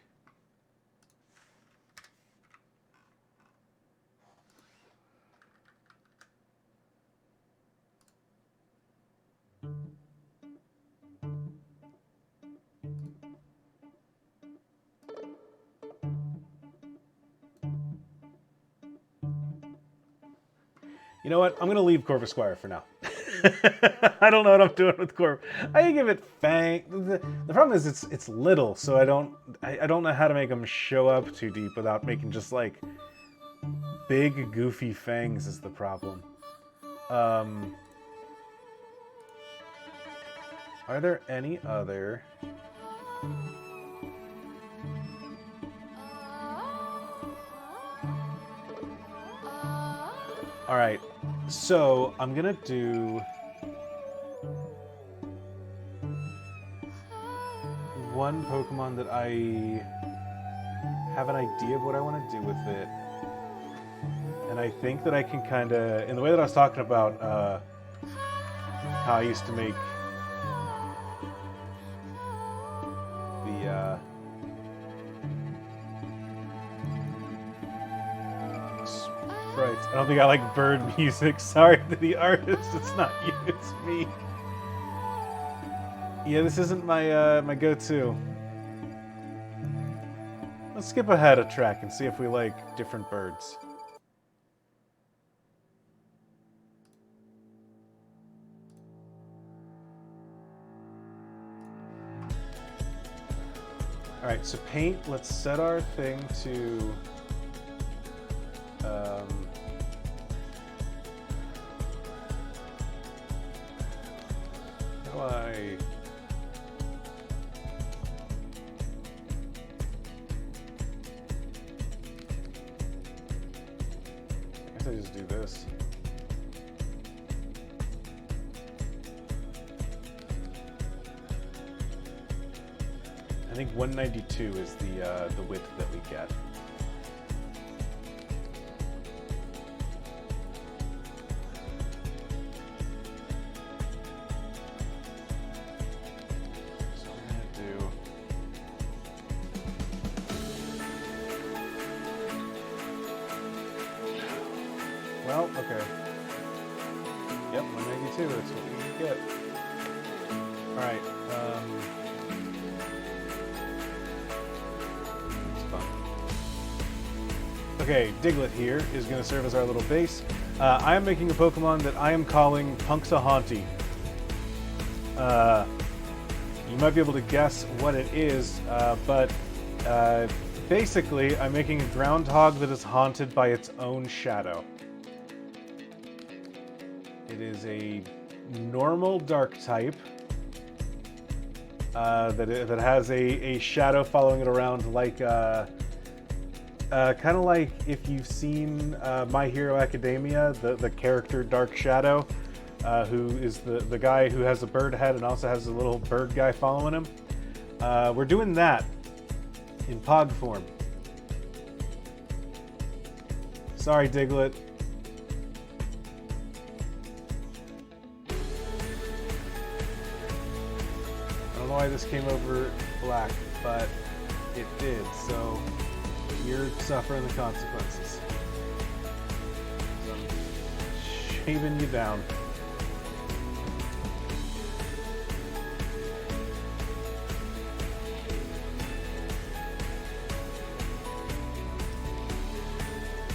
You know what? I'm going to leave Corvus Squire for now. I don't know what I'm doing with Corvus. I give it fang. The problem is it's little, so I don't know how to make them show up too deep without making just like big goofy fangs is the problem. Are there any other? All right, so I'm gonna do one Pokemon that I have an idea of what I want to do with it, and I think that I can kind of, in the way that I was talking about how I used to make the sprites. I don't think I like bird music. Sorry to the artist, it's not you, it's me. Yeah, this isn't my my go-to. Let's skip ahead a track and see if we like different birds. All right, so paint. Let's set our thing to. How do I? I guess I just do this. I think 192 is the width that we get. So I'm gonna do. Well, okay. Yep, 192. That's what we get. All right. Okay, Diglett here is going to serve as our little base. I am making a Pokemon that I am calling Punxsutawney. You might be able to guess what it is, but basically I'm making a groundhog that is haunted by its own shadow. It is a normal dark type that has a shadow following it around like... kind of like if you've seen My Hero Academia, the character Dark Shadow, who is the guy who has a bird head and also has a little bird guy following him. We're doing that in Pog form. Sorry, Diglett. I don't know why this came over black, but it did, so... You're suffering the consequences. I'm shaving you down.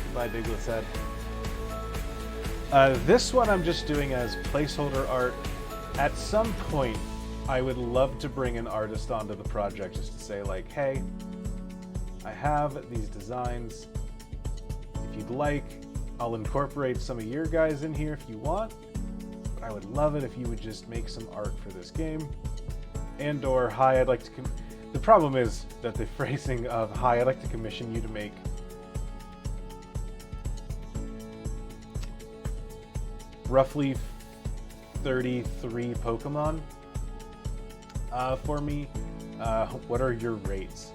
Goodbye, Diglett's head. This one I'm just doing as placeholder art. At some point, I would love to bring an artist onto the project just to say like, hey, I have these designs. If you'd like, I'll incorporate some of your guys in here if you want. But I would love it if you would just make some art for this game. And or, hi, I'd like to... The problem is that the phrasing of, hi, I'd like to commission you to make roughly 33 Pokemon for me. What are your rates?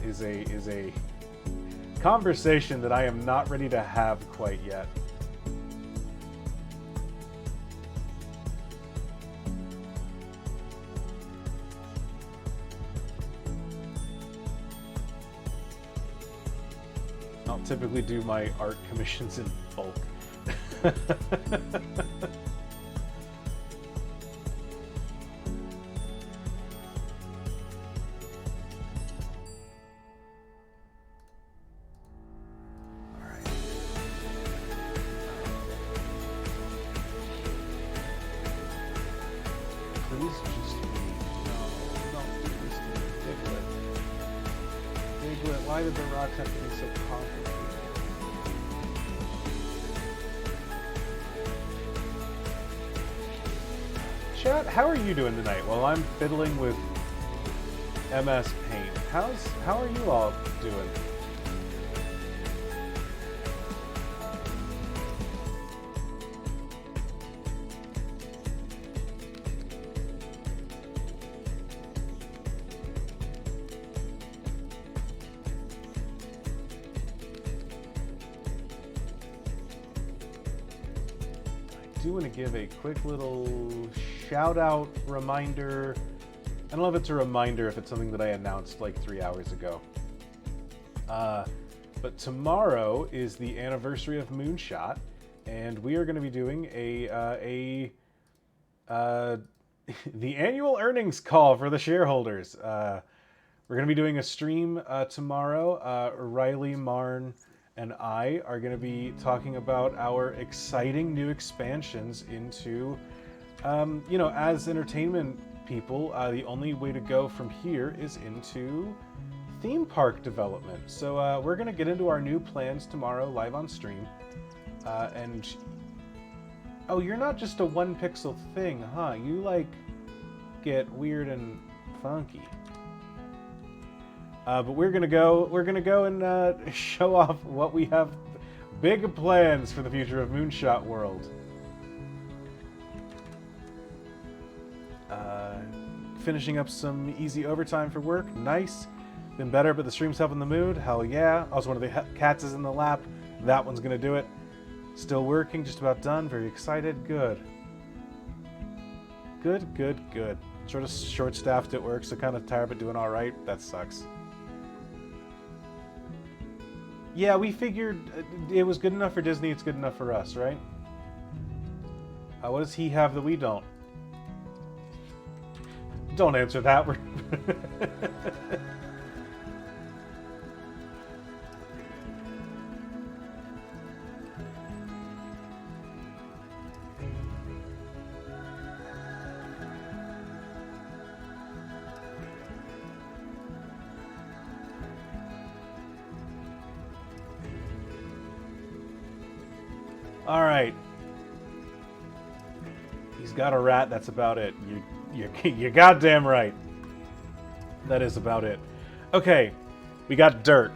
Is a conversation that I am not ready to have quite yet. I'll typically do my art commissions in bulk. Why did the rocks have to be so complicated? Chat, how are you doing tonight? Well, I'm fiddling with MS Paint. How are you all doing? I do want to give a quick little shout out reminder. I don't know if it's a reminder, if it's something that I announced like 3 hours ago. But tomorrow is the anniversary of Moonshot, and we are going to be doing the annual earnings call for the shareholders. We're going to be doing a stream tomorrow. Riley, Marn, and I are going to be talking about our exciting new expansions into, as entertainment people, the only way to go from here is into theme park development. So we're going to get into our new plans tomorrow live on stream. Oh, you're not just a one pixel thing, huh? You get weird and funky. But we're gonna go and show off what we have, big plans for the future of Moonshot World. Finishing up some easy overtime for work, nice. Been better, but the stream's helping the mood, hell yeah. Also, one of the cats is in the lap, that one's gonna do it. Still working, just about done, very excited, good. Good. Sort of short-staffed at work, so kind of tired, but doing all right. That sucks. Yeah, we figured it was good enough for Disney, it's good enough for us, right? What does he have that we don't? Don't answer that. All right. He's got a rat. That's about it. You're goddamn right. That is about it. Okay, we got dirt.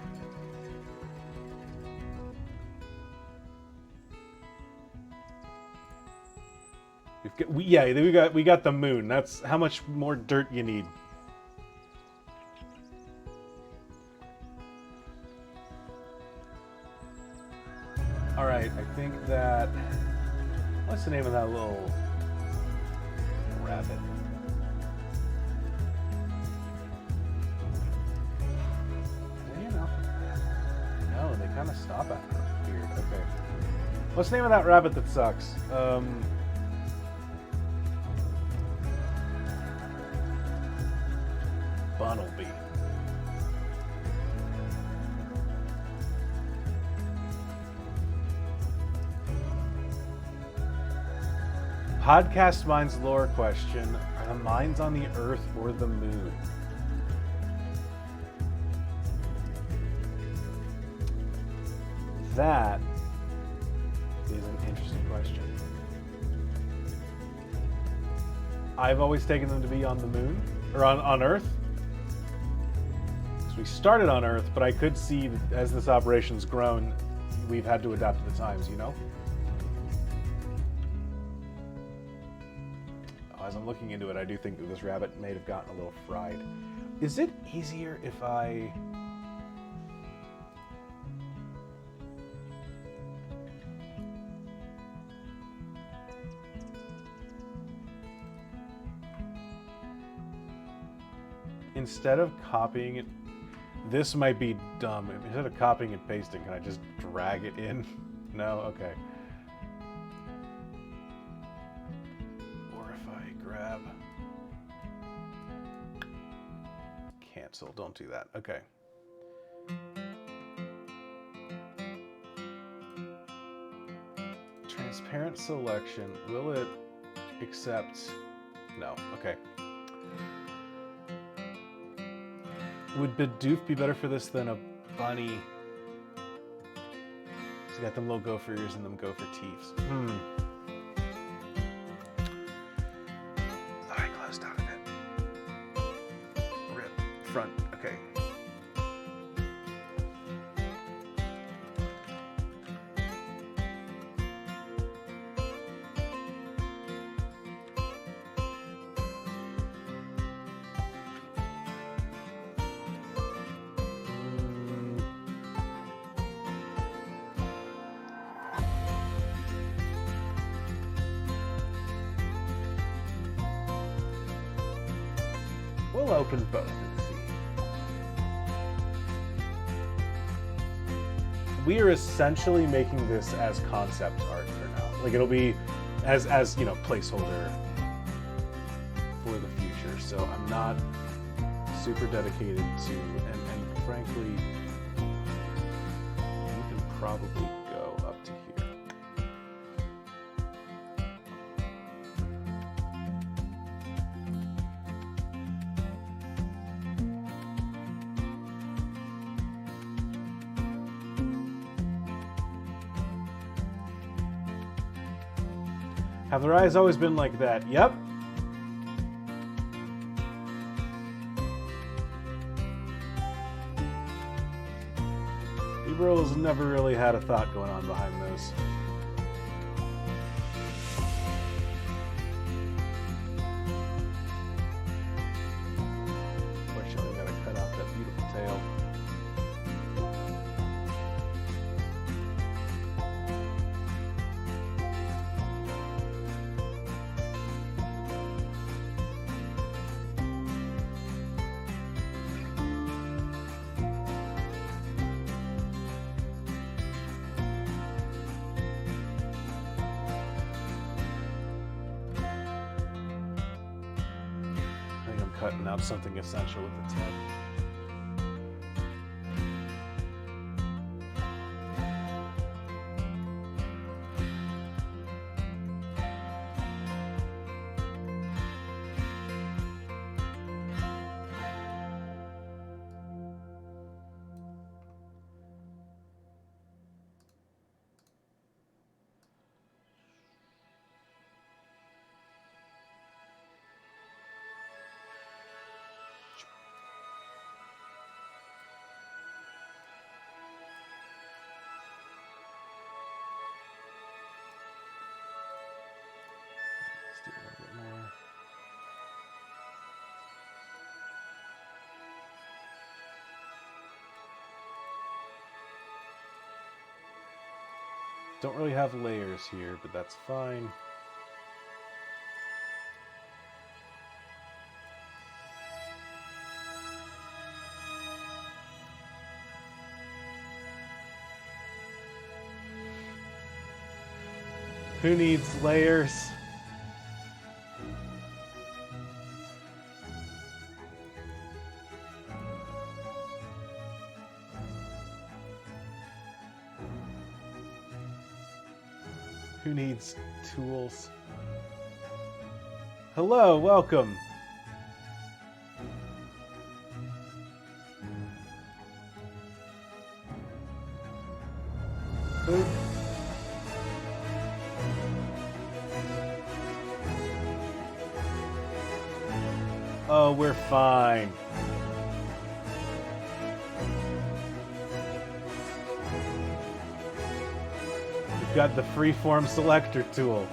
We got the moon. That's how much more dirt you need. All right, I think that. What's the name of that little rabbit? No, they kind of stop after a beard. Okay. What's the name of that rabbit that sucks? Bunnelby. Podcast Minds lore question. Are the mines on the Earth or the Moon? That is an interesting question. I've always taken them to be on the Moon, or on Earth. Because we started on Earth, but I could see that as this operation's grown, we've had to adapt to the times, you know? As I'm looking into it, I do think that this rabbit may have gotten a little fried. Is it easier if I... instead of copying it, this might be dumb. Instead of copying and pasting, can I just drag it in? No? Okay. Or if I grab... Cancel. Don't do that. Okay. Transparent selection. Will it accept... No. Okay. Would Bidoof be better for this than a bunny? He's got them little gopher ears and them gopher teeth. Eye closed out of it. Rip. Front. Okay. We'll open both and see. We are essentially making this as concept art for now. Like it'll be as you know, placeholder for the future. So I'm not super dedicated to, and frankly, you can probably go up to here. Have their eyes always been like that? Yep. Ebro has never really had a thought going on behind those. Fortunately, gotta cut out that beautiful tail. Cutting out something essential with the tip. Let's do a little bit more. Don't really have layers here, but that's fine. Who needs layers? Who needs tools? Hello, welcome. Who? Oh, we're fine. We've got the freeform selector tool.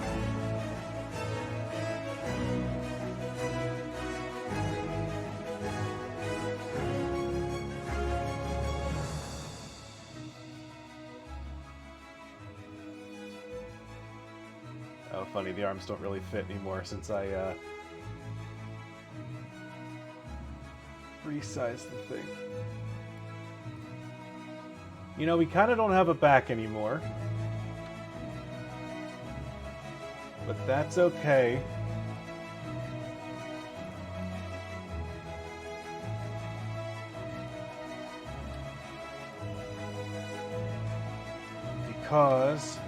Oh, funny, the arms don't really fit anymore since I resize the thing. You know, we kind of don't have a back anymore. But that's okay. Because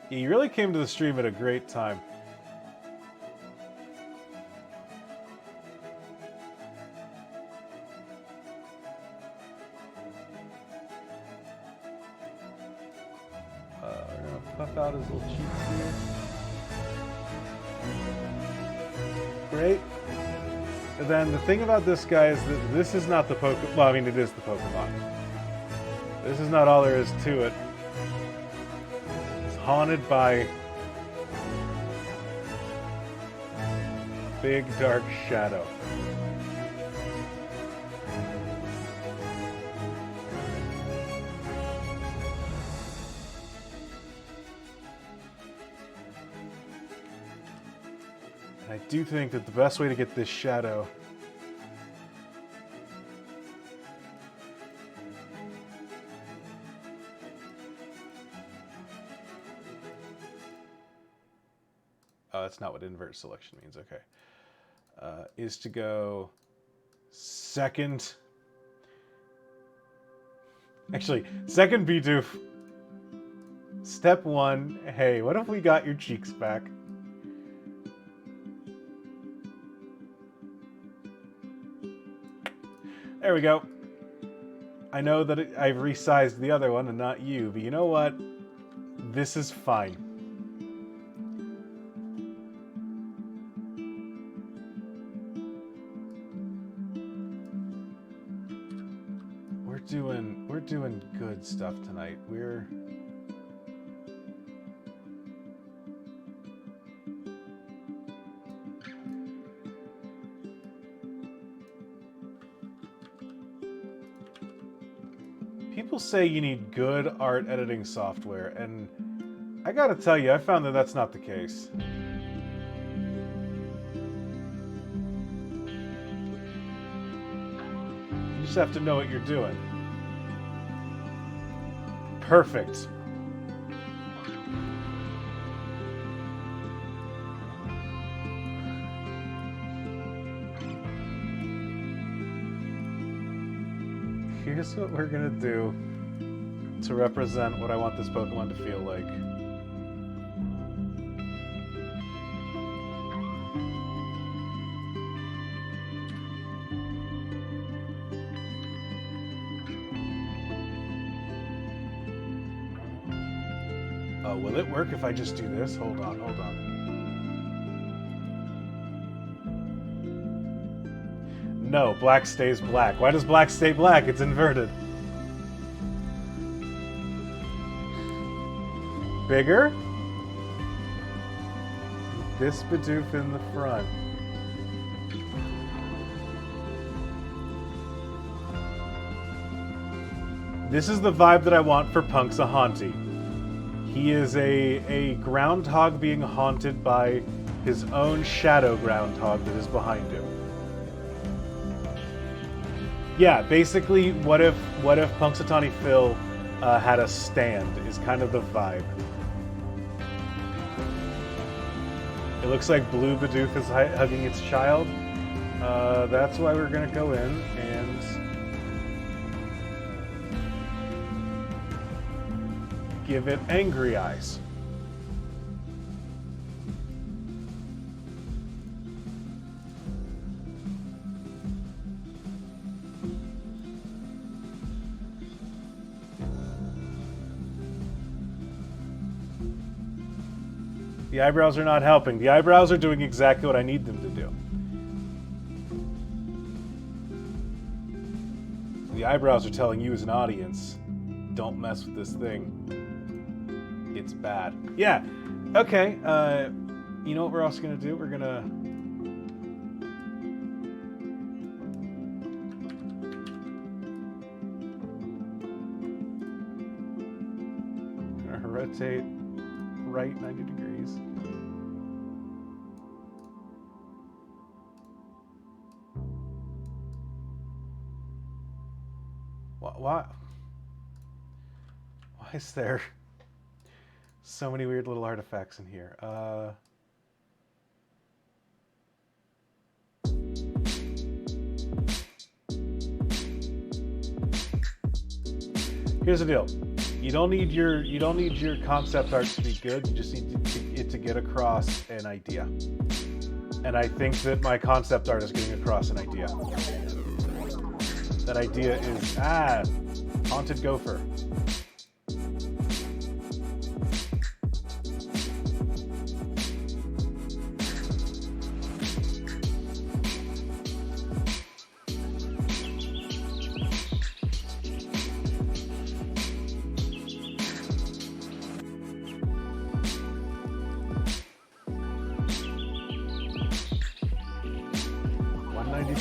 you really came to the stream at a great time. We're gonna puff out his little cheeks here. Great. And then the thing about this guy is that this is not the Pokemon. Well, I mean, it is the Pokemon. This is not all there is to it. It's haunted by big dark shadow. I do think that the best way to get this shadow that's not what invert selection means, okay. Is to go second. Actually, second Bidoof. Step one, hey, what if we got your cheeks back? There we go. I know that I've resized the other one and not you, but you know what? This is fine. We're doing good stuff tonight. People say you need good art editing software, and I gotta tell you, I found that that's not the case. You just have to know what you're doing. Perfect. Here's what we're gonna do to represent what I want this Pokemon to feel like. Will it work if I just do this? Hold on, hold on. No, black stays black. Why does black stay black? It's inverted. Bigger? This Bidoof in the front. This is the vibe that I want for Punxsutawney. He is a groundhog being haunted by his own shadow groundhog that is behind him. Yeah, basically, what if Punxsutawney Phil had a stand is kind of the vibe. It looks like Blue Bidoof is hugging its child. That's why we're gonna go in and give it angry eyes. The eyebrows are not helping. The eyebrows are doing exactly what I need them to do. The eyebrows are telling you as an audience, don't mess with this thing. It's bad. Yeah. Okay. You know what we're also gonna do? We're gonna rotate right 90 degrees. Why is there so many weird little artifacts in here? Here's the deal. You don't need your concept art to be good. You just need it to get across an idea. And I think that my concept art is getting across an idea. That idea is haunted gopher.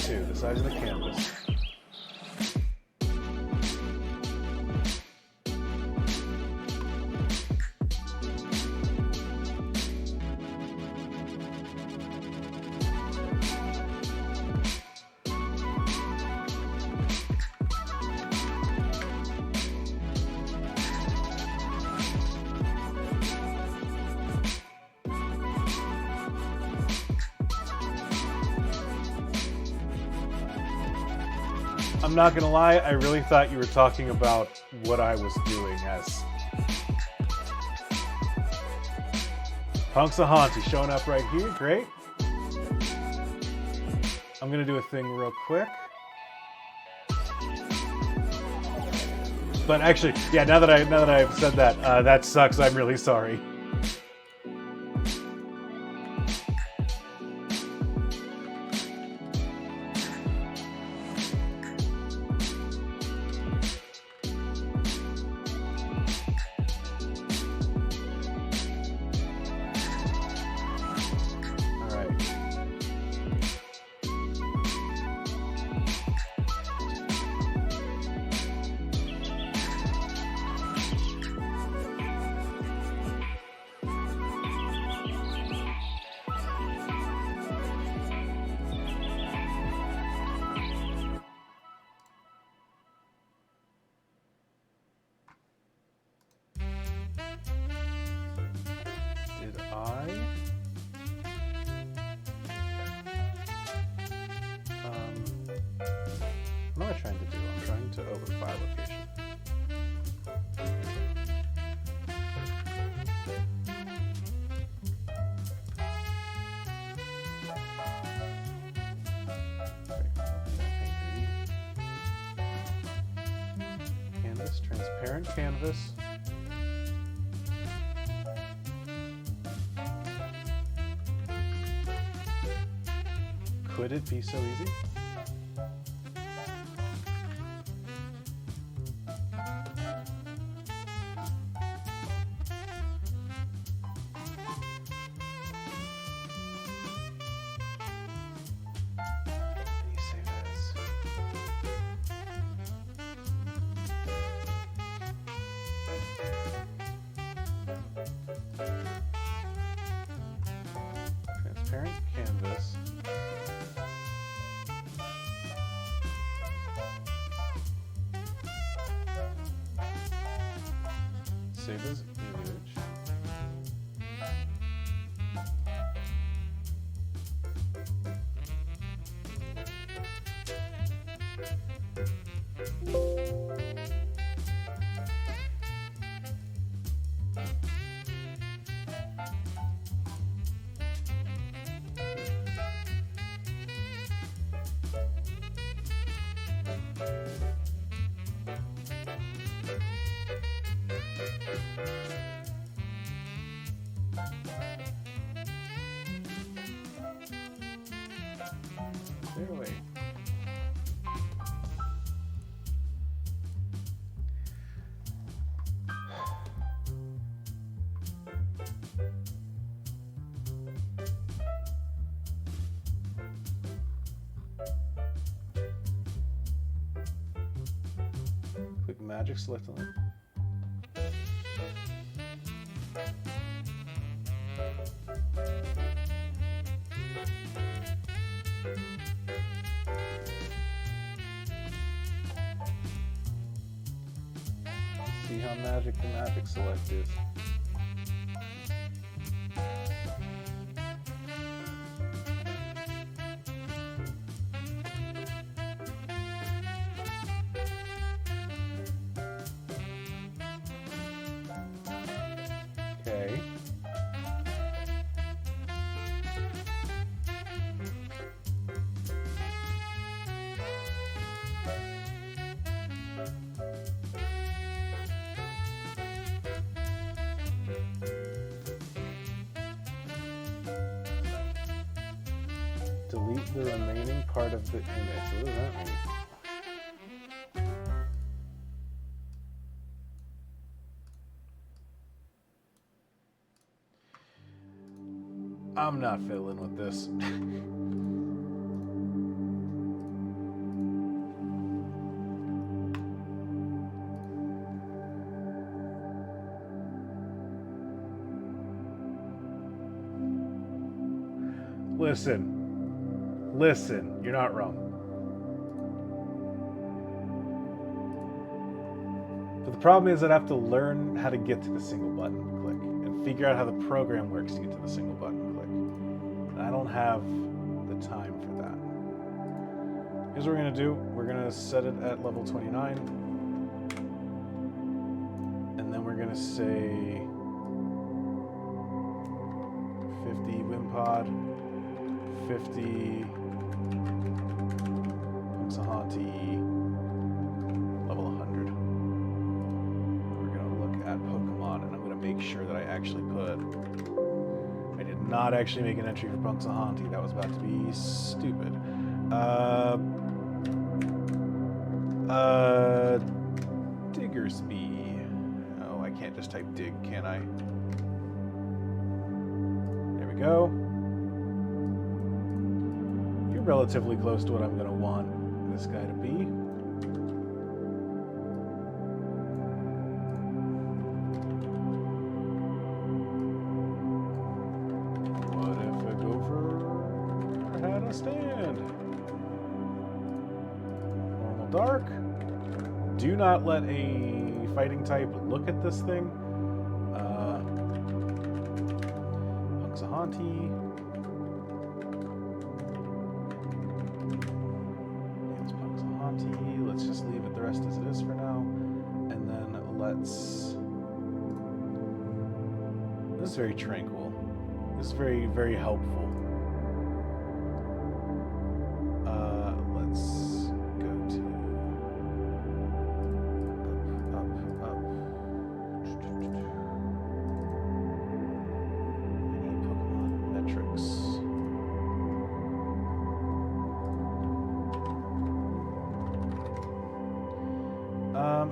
The size of the canvas. I'm not gonna lie, I really thought you were talking about what I was doing as Punxsutawney showing up right here. Great. I'm gonna do a thing real quick. But actually, yeah, now that I've said that, that sucks. I'm really sorry. What am I trying to do? I'm trying to open file location. Canvas, transparent canvas. Could it be so easy? Transparent canvas. Save as image. Clear away. Click magic, select on it. See how magic the magic select is. Okay. Delete the remaining part of the image. What does that mean? I'm not fiddling with this. Listen, you're not wrong. But the problem is I'd have to learn how to get to the single button click and figure out how the program works to get to the single button click. And I don't have the time for that. Here's what we're gonna do. We're gonna set it at level 29. And then we're gonna say 50 Wimpod, 50 Punxsutawney, level 100. We're gonna look at Pokemon, and I'm gonna make sure that I actually put. I did not actually make an entry for Punxsutawney. That was about to be stupid. Diggersby. Oh, I can't just type dig, can I? There we go. You're relatively close to what I'm gonna want this guy to be. What if a gopher had a stand? Normal dark. Do not let a fighting type look at this thing. Punxsutawney. Let's just leave it the rest as it is for now. And then let's... This is very tranquil. This is very, very helpful. Let's go to... Up. I need Pokemon metrics.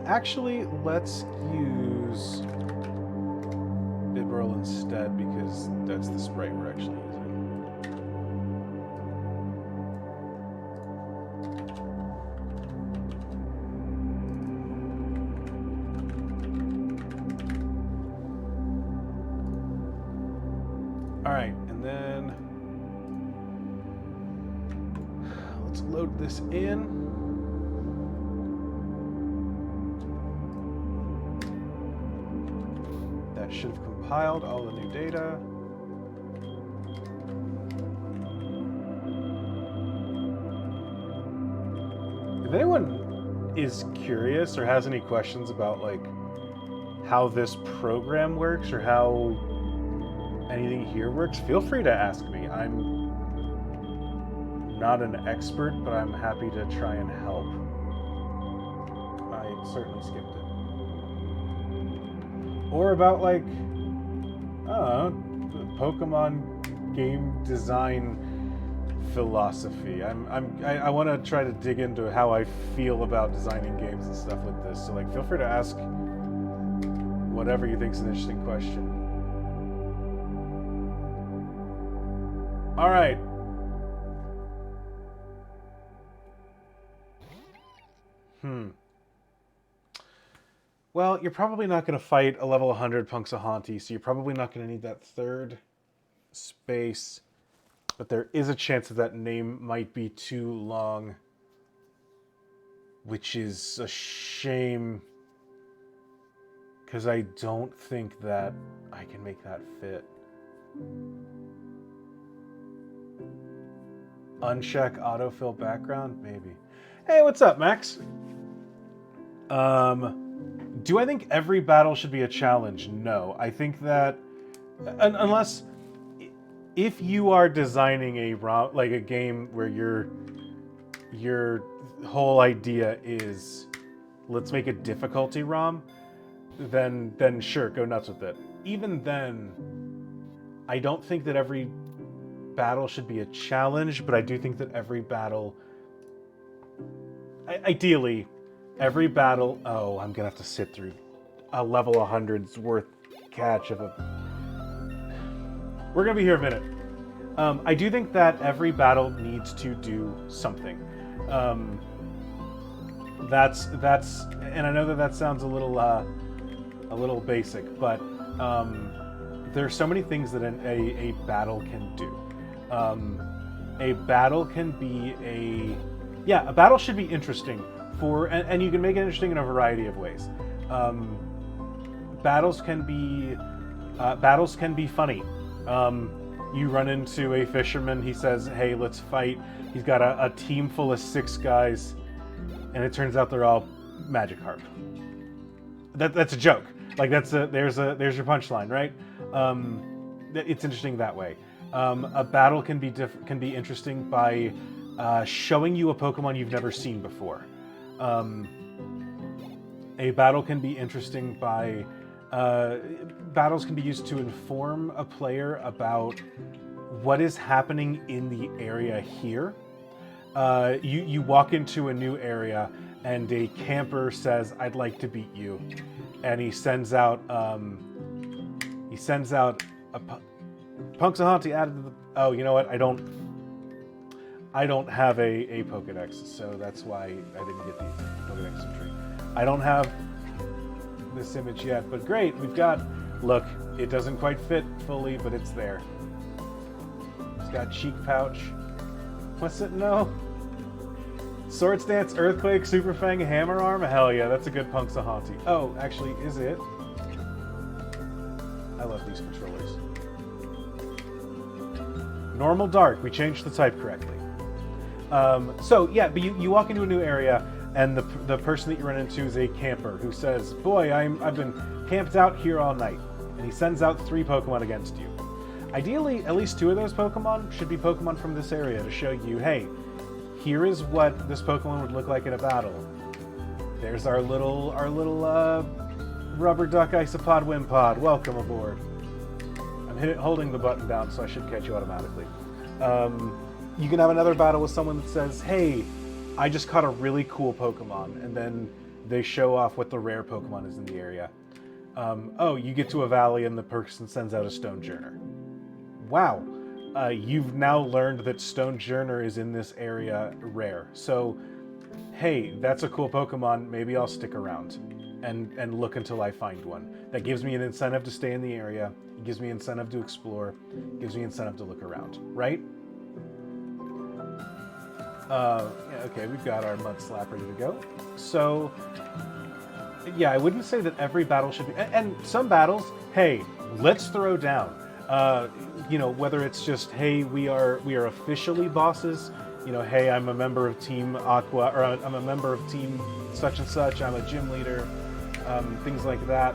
Actually, let's use Bibarel instead because that's the sprite we're actually using. Alright, and then let's load this in. That should have compiled all the new data. If anyone is curious or has any questions about like how this program works or how anything here works, feel free to ask me. I'm not an expert, but I'm happy to try and help. I certainly skipped it. Or about like, I don't know, Pokemon game design philosophy. I want to try to dig into how I feel about designing games and stuff with this. So like, feel free to ask whatever you think is an interesting question. All right. Well, you're probably not going to fight a level 100 Punxsutawney, so you're probably not going to need that third space. But there is a chance that that name might be too long, which is a shame. because I don't think that I can make that fit. Uncheck autofill background, maybe. Hey, what's up, Max? Do I think every battle should be a challenge? No. I think that unless if you are designing a game where your whole idea is let's make a difficulty ROM, then sure, go nuts with it. Even then, I don't think that every battle should be a challenge, but I do think that every battle, ideally, every battle. Oh, I'm gonna have to sit through a level 100's worth catch of a. We're gonna be here a minute. I do think that every battle needs to do something. That's, and I know that sounds a little basic, but there's so many things that a battle can do. A battle can be a battle should be interesting and you can make it interesting in a variety of ways. Battles can be funny. You run into a fisherman, he says, hey, let's fight. He's got a team full of 6 guys, and it turns out they're all magic harp. That's a joke. Like there's your punchline, right? It's interesting that way. A battle can be interesting by showing you a Pokemon you've never seen before. A battle can be interesting by battles can be used to inform a player about what is happening in the area here. You walk into a new area and a camper says, "I'd like to beat you," and he sends out a Punxsutawney added to the. Oh, you know what? I don't have a Pokedex, so that's why I didn't get the Pokedex entry. I don't have this image yet, but great, we've got. Look, it doesn't quite fit fully, but it's there. It's got cheek pouch. What's it? No. Swords Dance, Earthquake, Super Fang, Hammer Arm? Hell yeah, that's a good Punxsutawney. Oh, actually, is it? I love these controllers. Normal Dark, we changed the type correctly. So yeah, but you walk into a new area, and the person that you run into is a camper who says, boy, I've been camped out here all night. And he sends out 3 Pokemon against you. Ideally, at least 2 of those Pokemon should be Pokemon from this area to show you, hey, here is what this Pokemon would look like in a battle. There's our little rubber duck isopod Wimpod. Welcome aboard. I'm holding the button down, so I should catch you automatically. You can have another battle with someone that says, hey, I just caught a really cool Pokemon, and then they show off what the rare Pokemon is in the area. Oh, you get to a valley and the person sends out a Stonejourner. Wow, you've now learned that Stonejourner is in this area rare. So, hey, that's a cool Pokemon, maybe I'll stick around and look until I find one. That gives me an incentive to stay in the area, it gives me incentive to explore, it gives me incentive to look around, right? Yeah, okay, we've got our Mud Slap ready to go. So, yeah, I wouldn't say that every battle should be... And some battles, hey, let's throw down. You know, whether it's just, hey, we are officially bosses. You know, hey, I'm a member of Team Aqua, or I'm a member of Team such and such, I'm a gym leader, things like that.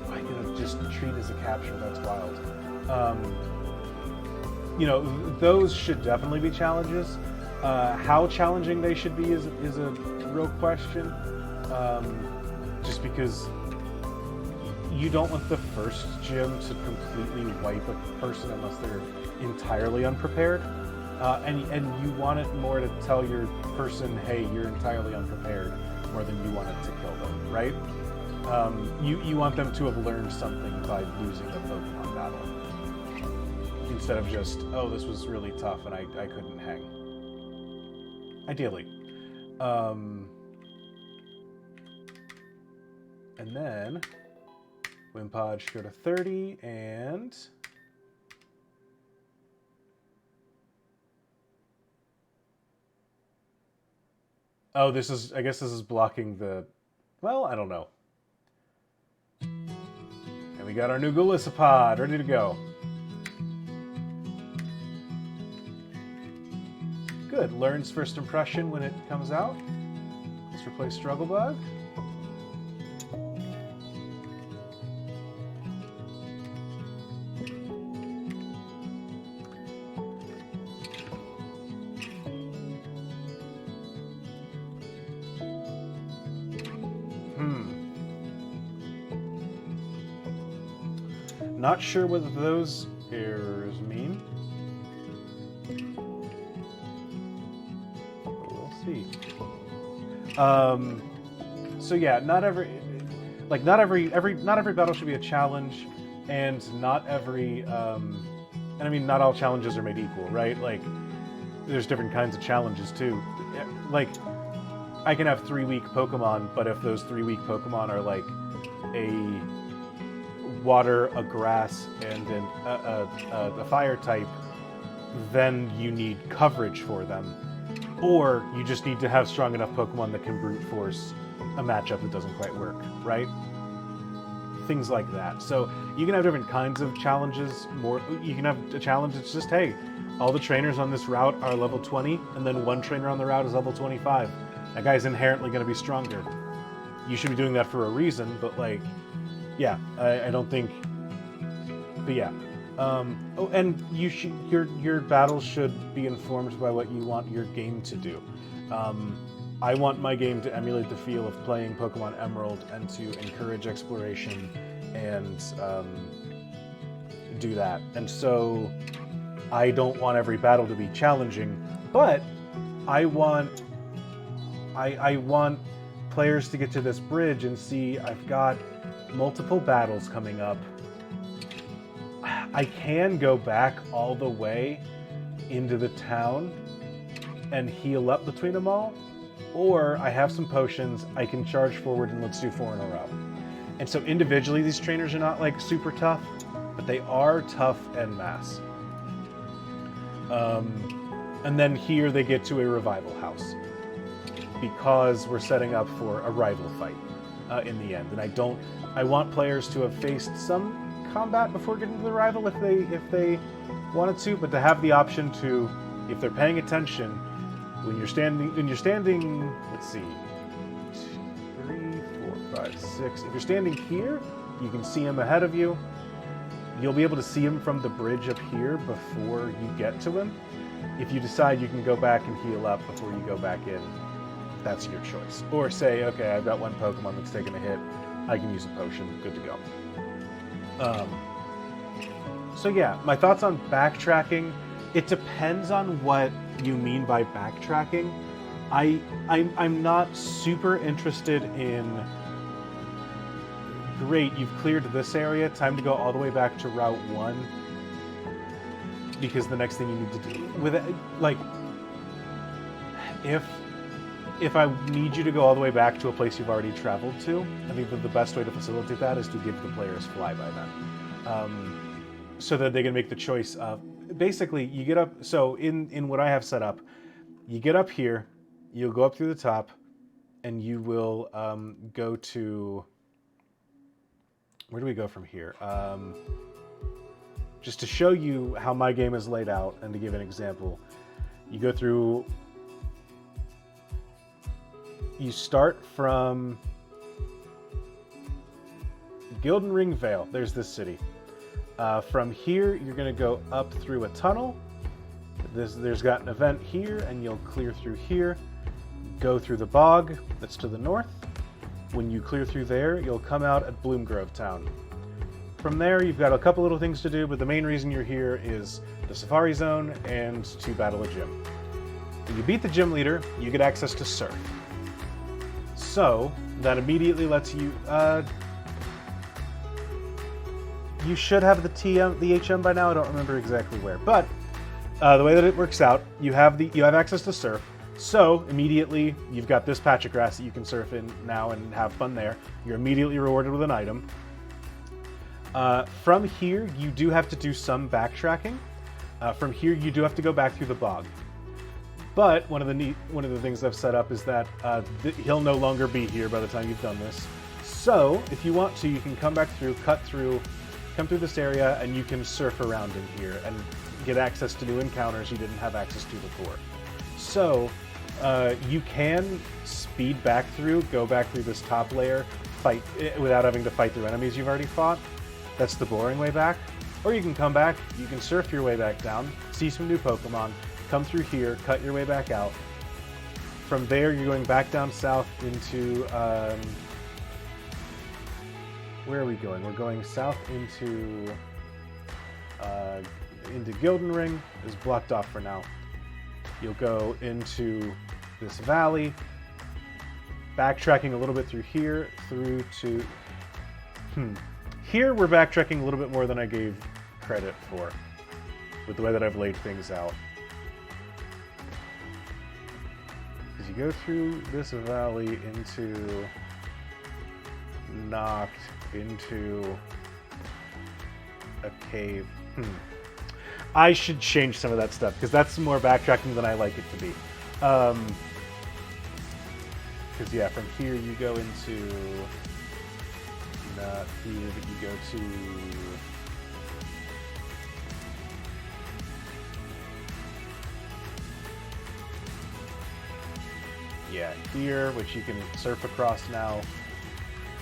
I can just treat as a capture, that's wild. You know, those should definitely be challenges. How challenging they should be is a real question. Just because you don't want the first gym to completely wipe a person unless they're entirely unprepared. And you want it more to tell your person, hey, you're entirely unprepared, more than you want it to kill them, right? You want them to have learned something by losing the Pokemon battle. Instead of just, oh, this was really tough and I couldn't hang. Ideally. And then Wimpod should go to 30 and oh, I guess this is blocking the, well, I don't know. we got our new Golisopod ready to go. Good. Learns first impression when it comes out. Let's replace Struggle Bug. Not sure what those errors mean. We'll see. So yeah, not every battle should be a challenge, and not every and I mean not all challenges are made equal, right? Like there's different kinds of challenges too. Like I can have 3 weak Pokemon, but if those 3 weak Pokemon are like a water, a grass, and a fire type, then you need coverage for them. Or you just need to have strong enough Pokemon that can brute force a matchup that doesn't quite work, right? Things like that. So you can have different kinds of challenges. You can have a challenge that's just, hey, all the trainers on this route are level 20, and then one trainer on the route is level 25. That guy's inherently going to be stronger. You should be doing that for a reason, but like, yeah, I don't think. But yeah, oh, and your battles should be informed by what you want your game to do. I want my game to emulate the feel of playing Pokemon Emerald and to encourage exploration and do that. And so I don't want every battle to be challenging, but I want players to get to this bridge and see I've got multiple battles coming up. I can go back all the way into the town and heal up between them all, or I have some potions, I can charge forward and let's do 4 in a row. And so individually these trainers are not like super tough, but they are tough en masse. And then here they get to a revival house because we're setting up for a rival fight in the end. And I want players to have faced some combat before getting to the rival if they wanted to, but to have the option to, if they're paying attention, when you're standing, let's see, 3, 4, 5, 6. If you're standing here, you can see him ahead of you. You'll be able to see him from the bridge up here before you get to him. If you decide you can go back and heal up before you go back in, that's your choice. Or say, okay, I've got one Pokemon that's taken a hit, I can use a potion, good to go. So yeah, my thoughts on backtracking, it depends on what you mean by backtracking. I'm not super interested in, great, you've cleared this area, time to go all the way back to Route 1, because the next thing you need to do with it, like, if I need you to go all the way back to a place you've already traveled to, I think that the best way to facilitate that is to give the players flyby then. So that they can make the choice of, basically, you get up, so in what I have set up, you get up here, you'll go up through the top, and you will go to, where do we go from here? Just to show you how my game is laid out, and to give an example, you go through, you start from Gilden Ring Vale. There's this city. From here, you're going to go up through a tunnel. There's got an event here, and you'll clear through here. Go through the bog that's to the north. When you clear through there, you'll come out at Bloomgrove Town. From there, you've got a couple little things to do, but the main reason you're here is the Safari Zone and to battle a gym. When you beat the gym leader, you get access to Surf. So, that immediately lets you, you should have the HM by now, I don't remember exactly where, but the way that it works out, you have access to Surf, so immediately you've got this patch of grass that you can surf in now and have fun there. You're immediately rewarded with an item. From here, you do have to do some backtracking. From here, you do have to go back through the bog. But one of the things I've set up is that he'll no longer be here by the time you've done this. So, if you want to, you can come back through, cut through, come through this area, and you can surf around in here and get access to new encounters you didn't have access to before. So, you can speed back through, go back through this top layer, fight without having to fight through enemies you've already fought. That's the boring way back. Or you can come back, you can surf your way back down, see some new Pokemon, come through here, cut your way back out. From there, you're going back down south into... where are we going? We're going south into Gilden Ring. It's blocked off for now. You'll go into this valley, backtracking a little bit through here, through to... Here we're backtracking a little bit more than I gave credit for, with the way that I've laid things out. Because you go through this valley into Noct, into a cave. I should change some of that stuff, because that's more backtracking than I like it to be. Because, yeah, from here you go into... Not here, but you go to... Yeah, here, which you can surf across now,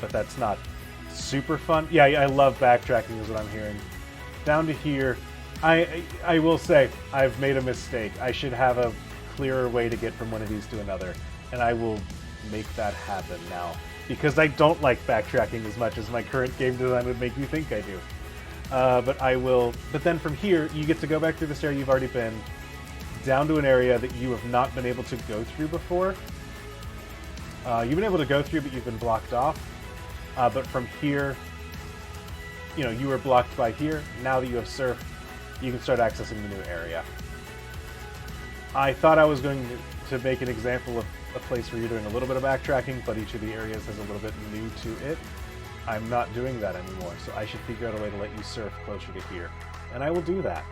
but that's not super fun. Yeah, I love backtracking is what I'm hearing. Down to here, I will say, I've made a mistake. I should have a clearer way to get from one of these to another, and I will make that happen now. Because I don't like backtracking as much as my current game design would make you think I do. But I will... But then from here, you get to go back through this area you've already been, down to an area that you have not been able to go through before. You've been able to go through, but you've been blocked off. But from here, you know, you were blocked by here. Now that you have Surf, you can start accessing the new area. I thought I was going to make an example of a place where you're doing a little bit of backtracking, but each of the areas has a little bit new to it. I'm not doing that anymore, so I should figure out a way to let you surf closer to here. And I will do that.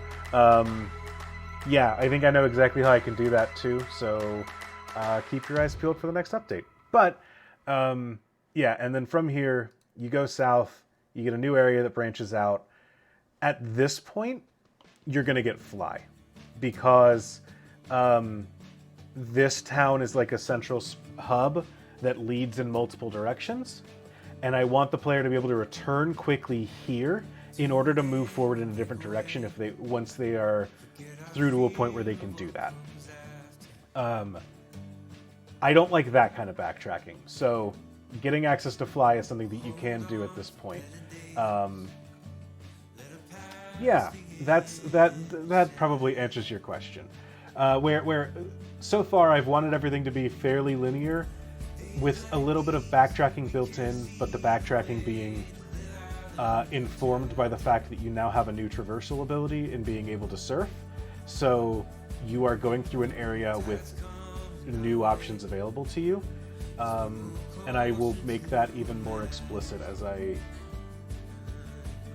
Yeah, I think I know exactly how I can do that too, so keep your eyes peeled for the next update. But, yeah, and then from here, you go south, you get a new area that branches out. At this point, you're going to get Fly, because this town is like a central hub that leads in multiple directions, and I want the player to be able to return quickly here in order to move forward in a different direction once they are through to a point where they can do that. I don't like that kind of backtracking, so getting access to Fly is something that you can do at this point. Yeah, that probably answers your question. Where so far I've wanted everything to be fairly linear, with a little bit of backtracking built in, but the backtracking being informed by the fact that you now have a new traversal ability in being able to surf. So you are going through an area with new options available to you, and I will make that even more explicit as I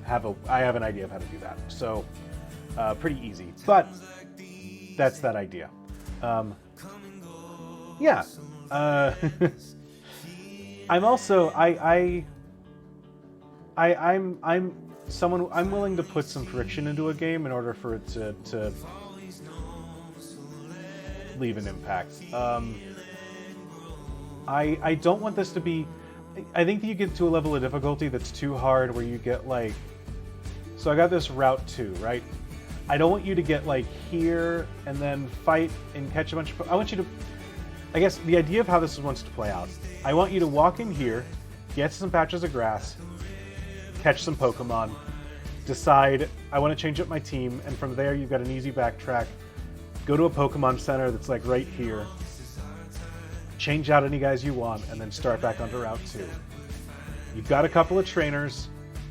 have an idea of how to do that. So pretty easy, but that's that idea. Yeah. I'm also I'm someone, I'm willing to put some friction into a game in order for it to leave an impact. I don't want this to be... I think that you get to a level of difficulty that's too hard where you get like... So I got this Route 2, right? I don't want you to get like here and then fight and catch a bunch of... I want you to... I guess the idea of how this wants to play out. I want you to walk in here, get some patches of grass, catch some Pokemon, decide I want to change up my team, and from there you've got an easy backtrack. Go to a Pokemon Center that's like right here, change out any guys you want, and then start back onto Route 2. You've got a couple of trainers,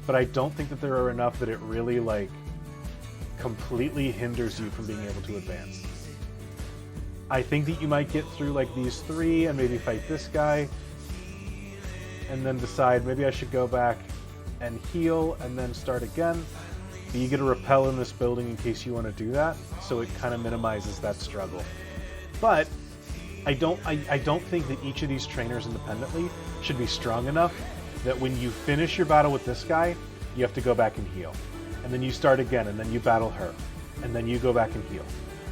but I don't think that there are enough that it really like completely hinders you from being able to advance. I think that you might get through like these three and maybe fight this guy, and then decide maybe I should go back and heal and then start again. But you get a repel in this building in case you want to do that, so it kind of minimizes that struggle. But I don't think that each of these trainers independently should be strong enough that when you finish your battle with this guy, you have to go back and heal. And then you start again, and then you battle her. And then you go back and heal.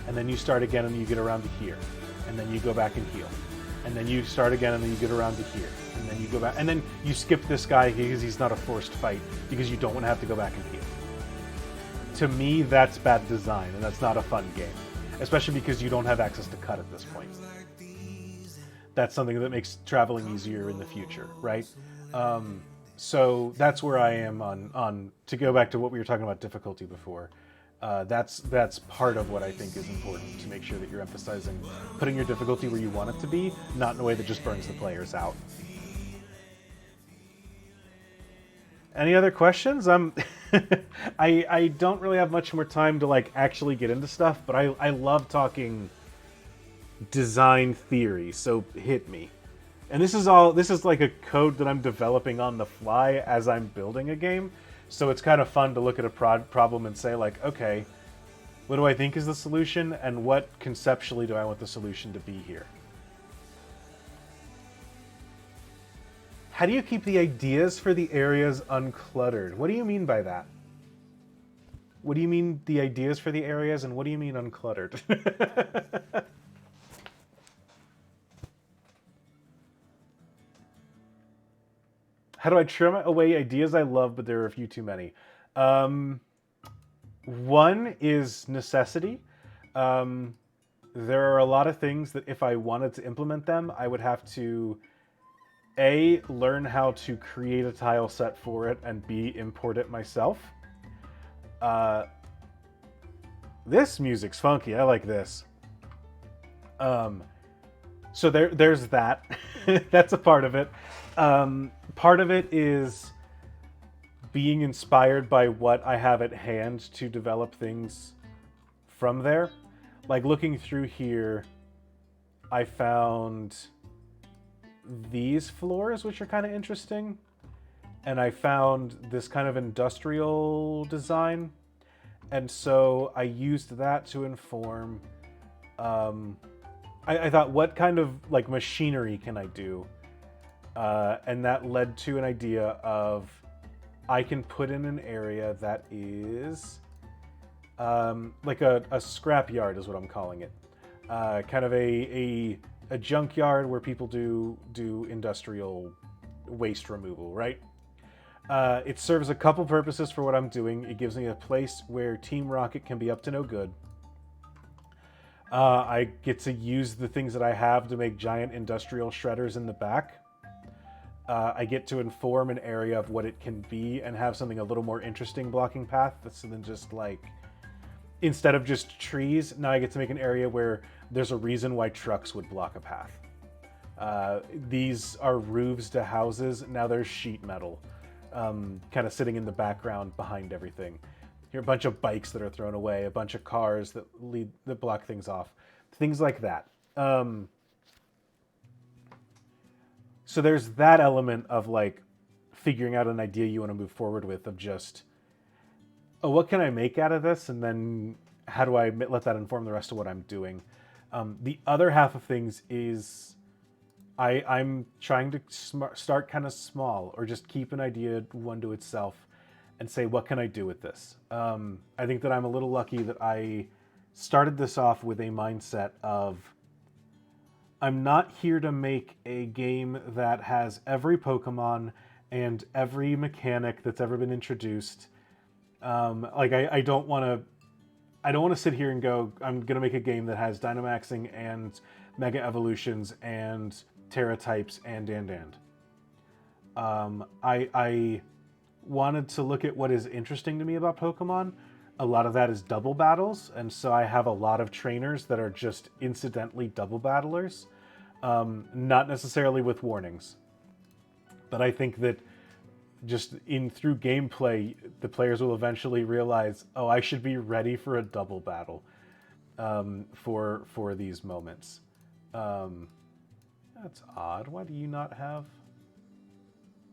And then you start again, and you get around to here. And then you go back and heal. And then you start again, and then you get around to here. And then you go back. And then you skip this guy because he's not a forced fight, because you don't want to have to go back and heal. To me, that's bad design, and that's not a fun game. Especially because you don't have access to cut at this point. That's something that makes traveling easier in the future, right? So that's where I am on to go back to what we were talking about difficulty before. That's part of what I think is important, to make sure that you're emphasizing putting your difficulty where you want it to be, not in a way that just burns the players out. Any other questions? I don't really have much more time to like actually get into stuff, but I love talking design theory, so hit me. And this is like a code that I'm developing on the fly as I'm building a game. So it's kind of fun to look at a problem and say like, okay, what do I think is the solution, and what conceptually do I want the solution to be here? How do you keep the ideas for the areas uncluttered? What do you mean by that? What do you mean the ideas for the areas, and what do you mean uncluttered? How do I trim away ideas I love, but there are a few too many? One is necessity. There are a lot of things that if I wanted to implement them, I would have to A, learn how to create a tile set for it, and B, import it myself. This music's funky. I like this. So there's that. That's a part of it. Part of it is being inspired by what I have at hand to develop things from there. Like looking through here, I found these floors, which are kind of interesting. And I found this kind of industrial design. And so I used that to inform, I thought, what kind of like machinery can I do? And that led to an idea of, I can put in an area that is like a scrapyard is what I'm calling it. Kind of a junkyard where people do industrial waste removal, right? It serves a couple purposes for what I'm doing. It gives me a place where Team Rocket can be up to no good. I get to use the things that I have to make giant industrial shredders in the back. I get to inform an area of what it can be and have something a little more interesting blocking path than just like, instead of just trees, now I get to make an area where there's a reason why trucks would block a path. These are roofs to houses. Now there's sheet metal kind of sitting in the background behind everything. Here are a bunch of bikes that are thrown away, a bunch of cars that block things off, things like that. So there's that element of like figuring out an idea you want to move forward with, of just, oh, what can I make out of this? And then how do I let that inform the rest of what I'm doing? The other half of things is I'm trying to start kind of small, or just keep an idea one to itself and say, what can I do with this? I think that I'm a little lucky that I started this off with a mindset of, I'm not here to make a game that has every Pokemon and every mechanic that's ever been introduced. Like I don't want to sit here and go, I'm going to make a game that has Dynamaxing and Mega Evolutions and Terra types and. I wanted to look at what is interesting to me about Pokemon. A lot of that is double battles, and so I have a lot of trainers that are just incidentally double battlers, not necessarily with warnings. But I think that just through gameplay, the players will eventually realize, oh, I should be ready for a double battle for these moments. That's odd. Why do you not have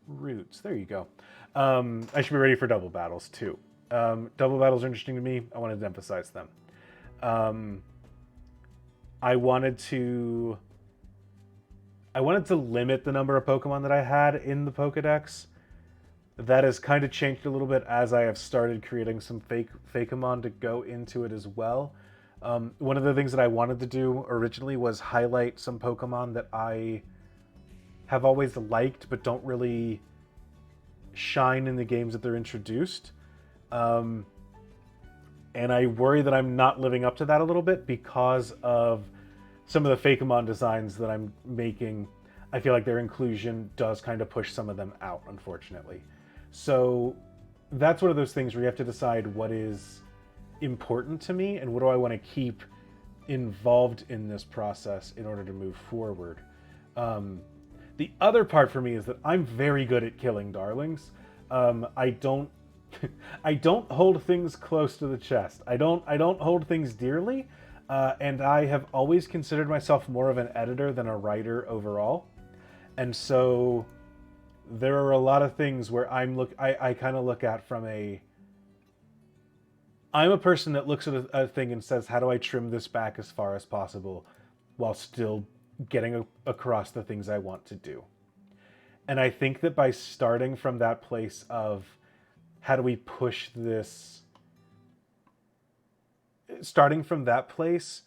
roots? There you go. I should be ready for double battles too. Double battles are interesting to me. I wanted to emphasize them. I wanted to limit the number of Pokemon that I had in the Pokedex. That has kind of changed a little bit as I have started creating some Fakemon to go into it as well. One of the things that I wanted to do originally was highlight some Pokemon that I have always liked but don't really shine in the games that they're introduced. And I worry that I'm not living up to that a little bit because of some of the Fakemon designs that I'm making. I feel like their inclusion does kind of push some of them out, unfortunately. So that's one of those things where you have to decide what is important to me and what do I want to keep involved in this process in order to move forward. The other part for me is that I'm very good at killing darlings. I don't I don't hold things close to the chest. I don't hold things dearly, and I have always considered myself more of an editor than a writer overall. And so there are a lot of things where I kind of look at from I'm a person that looks at a thing and says, how do I trim this back as far as possible while still getting across the things I want to do? And I think that by starting from that place of how do we push this, starting from that place,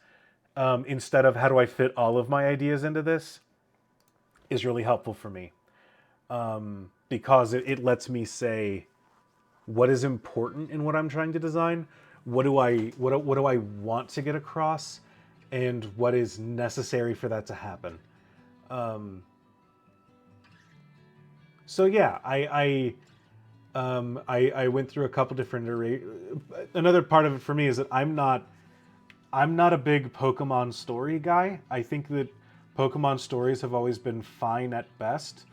instead of how do I fit all of my ideas into this, is really helpful for me. Because it lets me say what is important in what I'm trying to design, what do I want to get across, and what is necessary for that to happen. So yeah, I went through a couple different another part of it for me is that I'm not a big Pokemon story guy. I think that Pokemon stories have always been fine at best,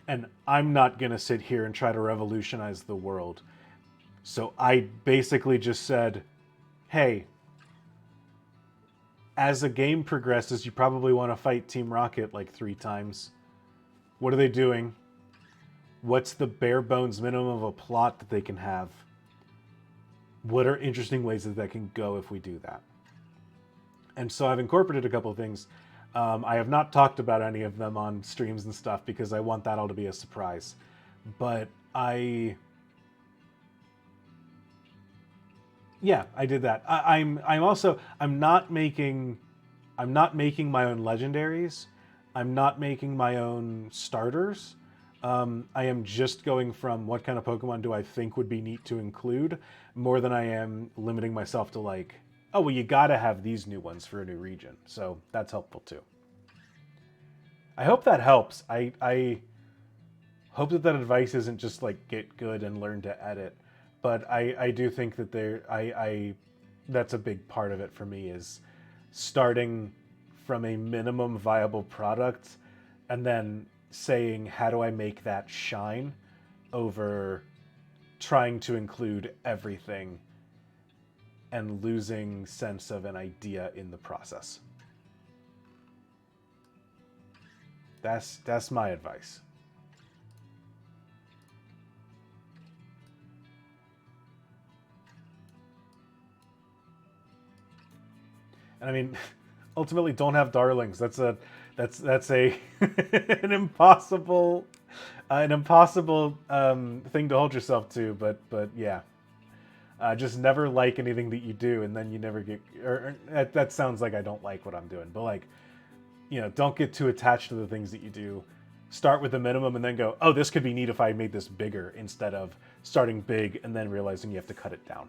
and I'm not gonna sit here and try to revolutionize the world. So I basically just said, hey, as the game progresses, you probably want to fight Team Rocket like 3 times. What are they doing? What's the bare bones minimum of a plot that they can have? What are interesting ways that can go if we do that? And so I've incorporated a couple of things. I have not talked about any of them on streams and stuff because I want that all to be a surprise. But I did that. I'm not making my own legendaries. I'm not making my own starters. I am just going from what kind of Pokemon do I think would be neat to include, more than I am limiting myself to like, oh, well, you gotta have these new ones for a new region. So that's helpful too. I hope that helps. I hope that advice isn't just like get good and learn to edit, but I do think that that's a big part of it for me is starting from a minimum viable product and then saying, how do I make that shine over trying to include everything and losing sense of an idea in the process. That's my advice. And I mean, ultimately, don't have darlings. That's a an impossible thing to hold yourself to. But yeah, just never like anything that you do, and then you never get. Or that sounds like I don't like what I'm doing, but like, don't get too attached to the things that you do. Start with the minimum, and then go, oh, this could be neat if I made this bigger, instead of starting big and then realizing you have to cut it down.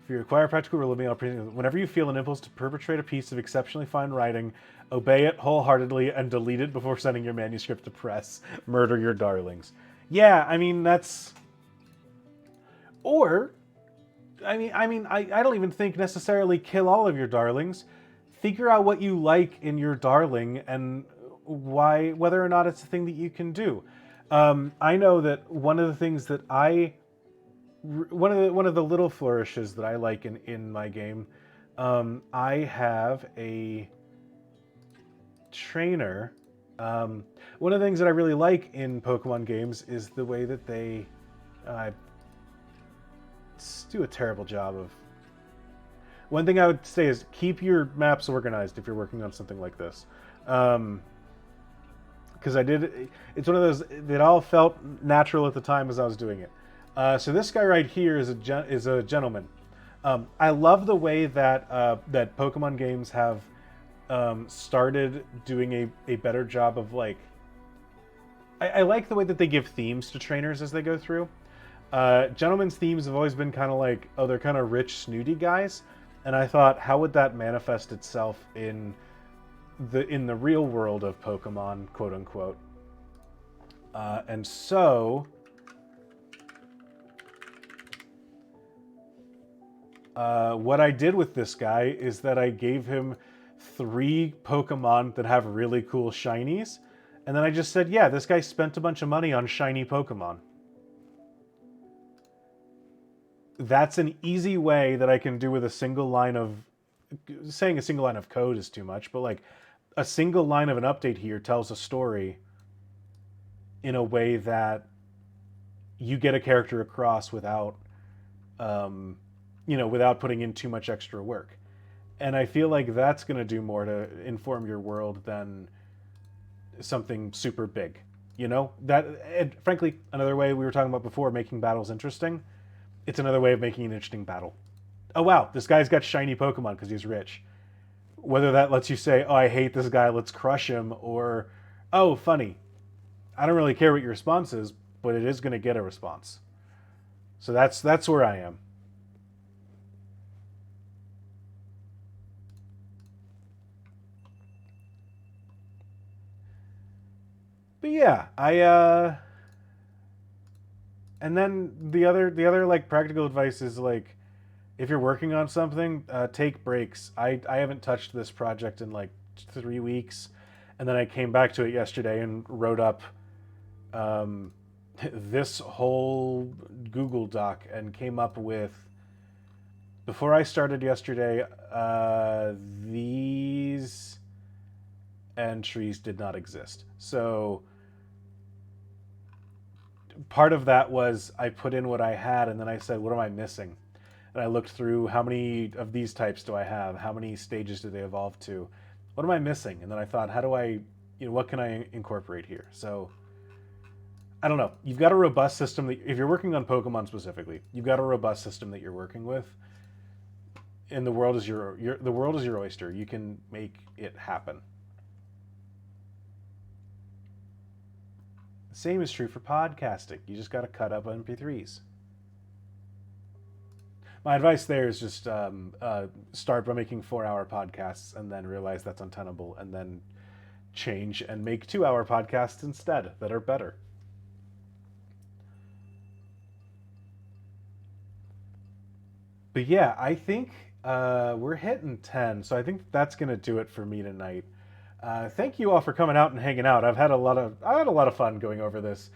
If you require practical rule of whenever you feel an impulse to perpetrate a piece of exceptionally fine writing, obey it wholeheartedly and delete it before sending your manuscript to press. Murder your darlings. Yeah, I mean that's. Or, I don't even think necessarily kill all of your darlings. Figure out what you like in your darling and whether or not it's a thing that you can do. I know that one of the things that one of the little flourishes that I like in my game, I have a trainer. One of the things that I really like in Pokemon games is the way that they do a terrible job of. One thing I would say is keep your maps organized if you're working on something like this. Because I did. It's one of those. It all felt natural at the time as I was doing it. So this guy right here is a gentleman. I love the way that that Pokemon games have started doing a better job of like. I like the way that they give themes to trainers as they go through. Gentlemen's themes have always been kind of like, oh, they're kind of rich, snooty guys, and I thought, how would that manifest itself in the real world of Pokemon, quote unquote? And so, what I did with this guy is that I gave him 3 Pokemon that have really cool shinies, and then I just said, yeah, this guy spent a bunch of money on shiny Pokemon. That's an easy way that I can do with a single line of... Saying a single line of code is too much, but like a single line of an update here tells a story in a way that you get a character across without, without putting in too much extra work. And I feel like that's going to do more to inform your world than something super big. That, and frankly, another way we were talking about before, making battles interesting. It's another way of making an interesting battle. Oh wow, this guy's got shiny Pokemon because he's rich. Whether that lets you say, oh, I hate this guy, let's crush him, or, oh, funny, I don't really care what your response is, but it is going to get a response. So that's where I am. But yeah, and then the other like practical advice is like, if you're working on something, take breaks. I haven't touched this project in like 3 weeks, and then I came back to it yesterday and wrote up this whole Google Doc and came up with, before I started yesterday, these entries did not exist. So part of that was I put in what I had, and then I said, what am I missing? And I looked through, how many of these types do I have? How many stages do they evolve to? What am I missing? And then I thought, how do I, what can I incorporate here? So I don't know. You've got a robust system that, if you're working on Pokemon specifically, you've got a robust system that you're working with. And the world is the world is your oyster. You can make it happen. The same is true for podcasting. You just got to cut up MP3s. My advice there is just start by making 4-hour podcasts and then realize that's untenable, and then change and make 2-hour podcasts instead that are better. But yeah, I think we're hitting 10, so I think that's gonna do it for me tonight. Thank you all for coming out and hanging out. I had a lot of fun going over this.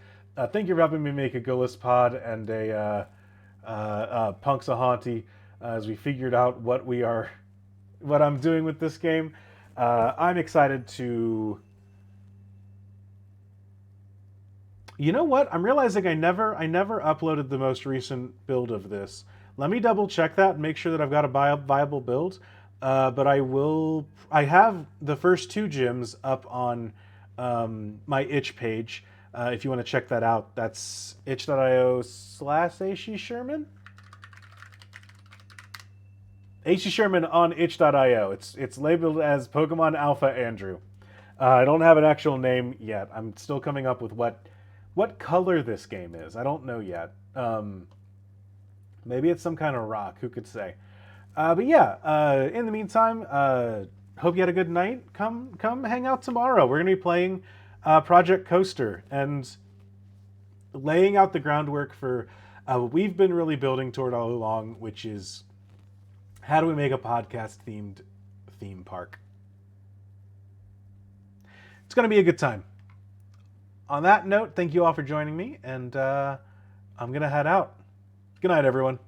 Thank you for helping me make a Go List pod and a Punxsutawney as we figured out what I'm doing with this game. I'm excited to... You know what? I'm realizing I never uploaded the most recent build of this. Let me double check that and make sure that I've got a viable build. But I have the first 2 gyms up on my itch page. If you want to check that out, that's itch.io/AC Sherman. AC Sherman on itch.io. It's labeled as Pokemon AlphaAndrew. I don't have an actual name yet. I'm still coming up with what color this game is. I don't know yet. Maybe it's some kind of rock. Who could say? But yeah, in the meantime, hope you had a good night. Come hang out tomorrow. We're going to be playing Project Coaster and laying out the groundwork for what we've been really building toward all along, which is, how do we make a podcast-themed theme park? It's going to be a good time. On that note, thank you all for joining me, and I'm going to head out. Good night, everyone.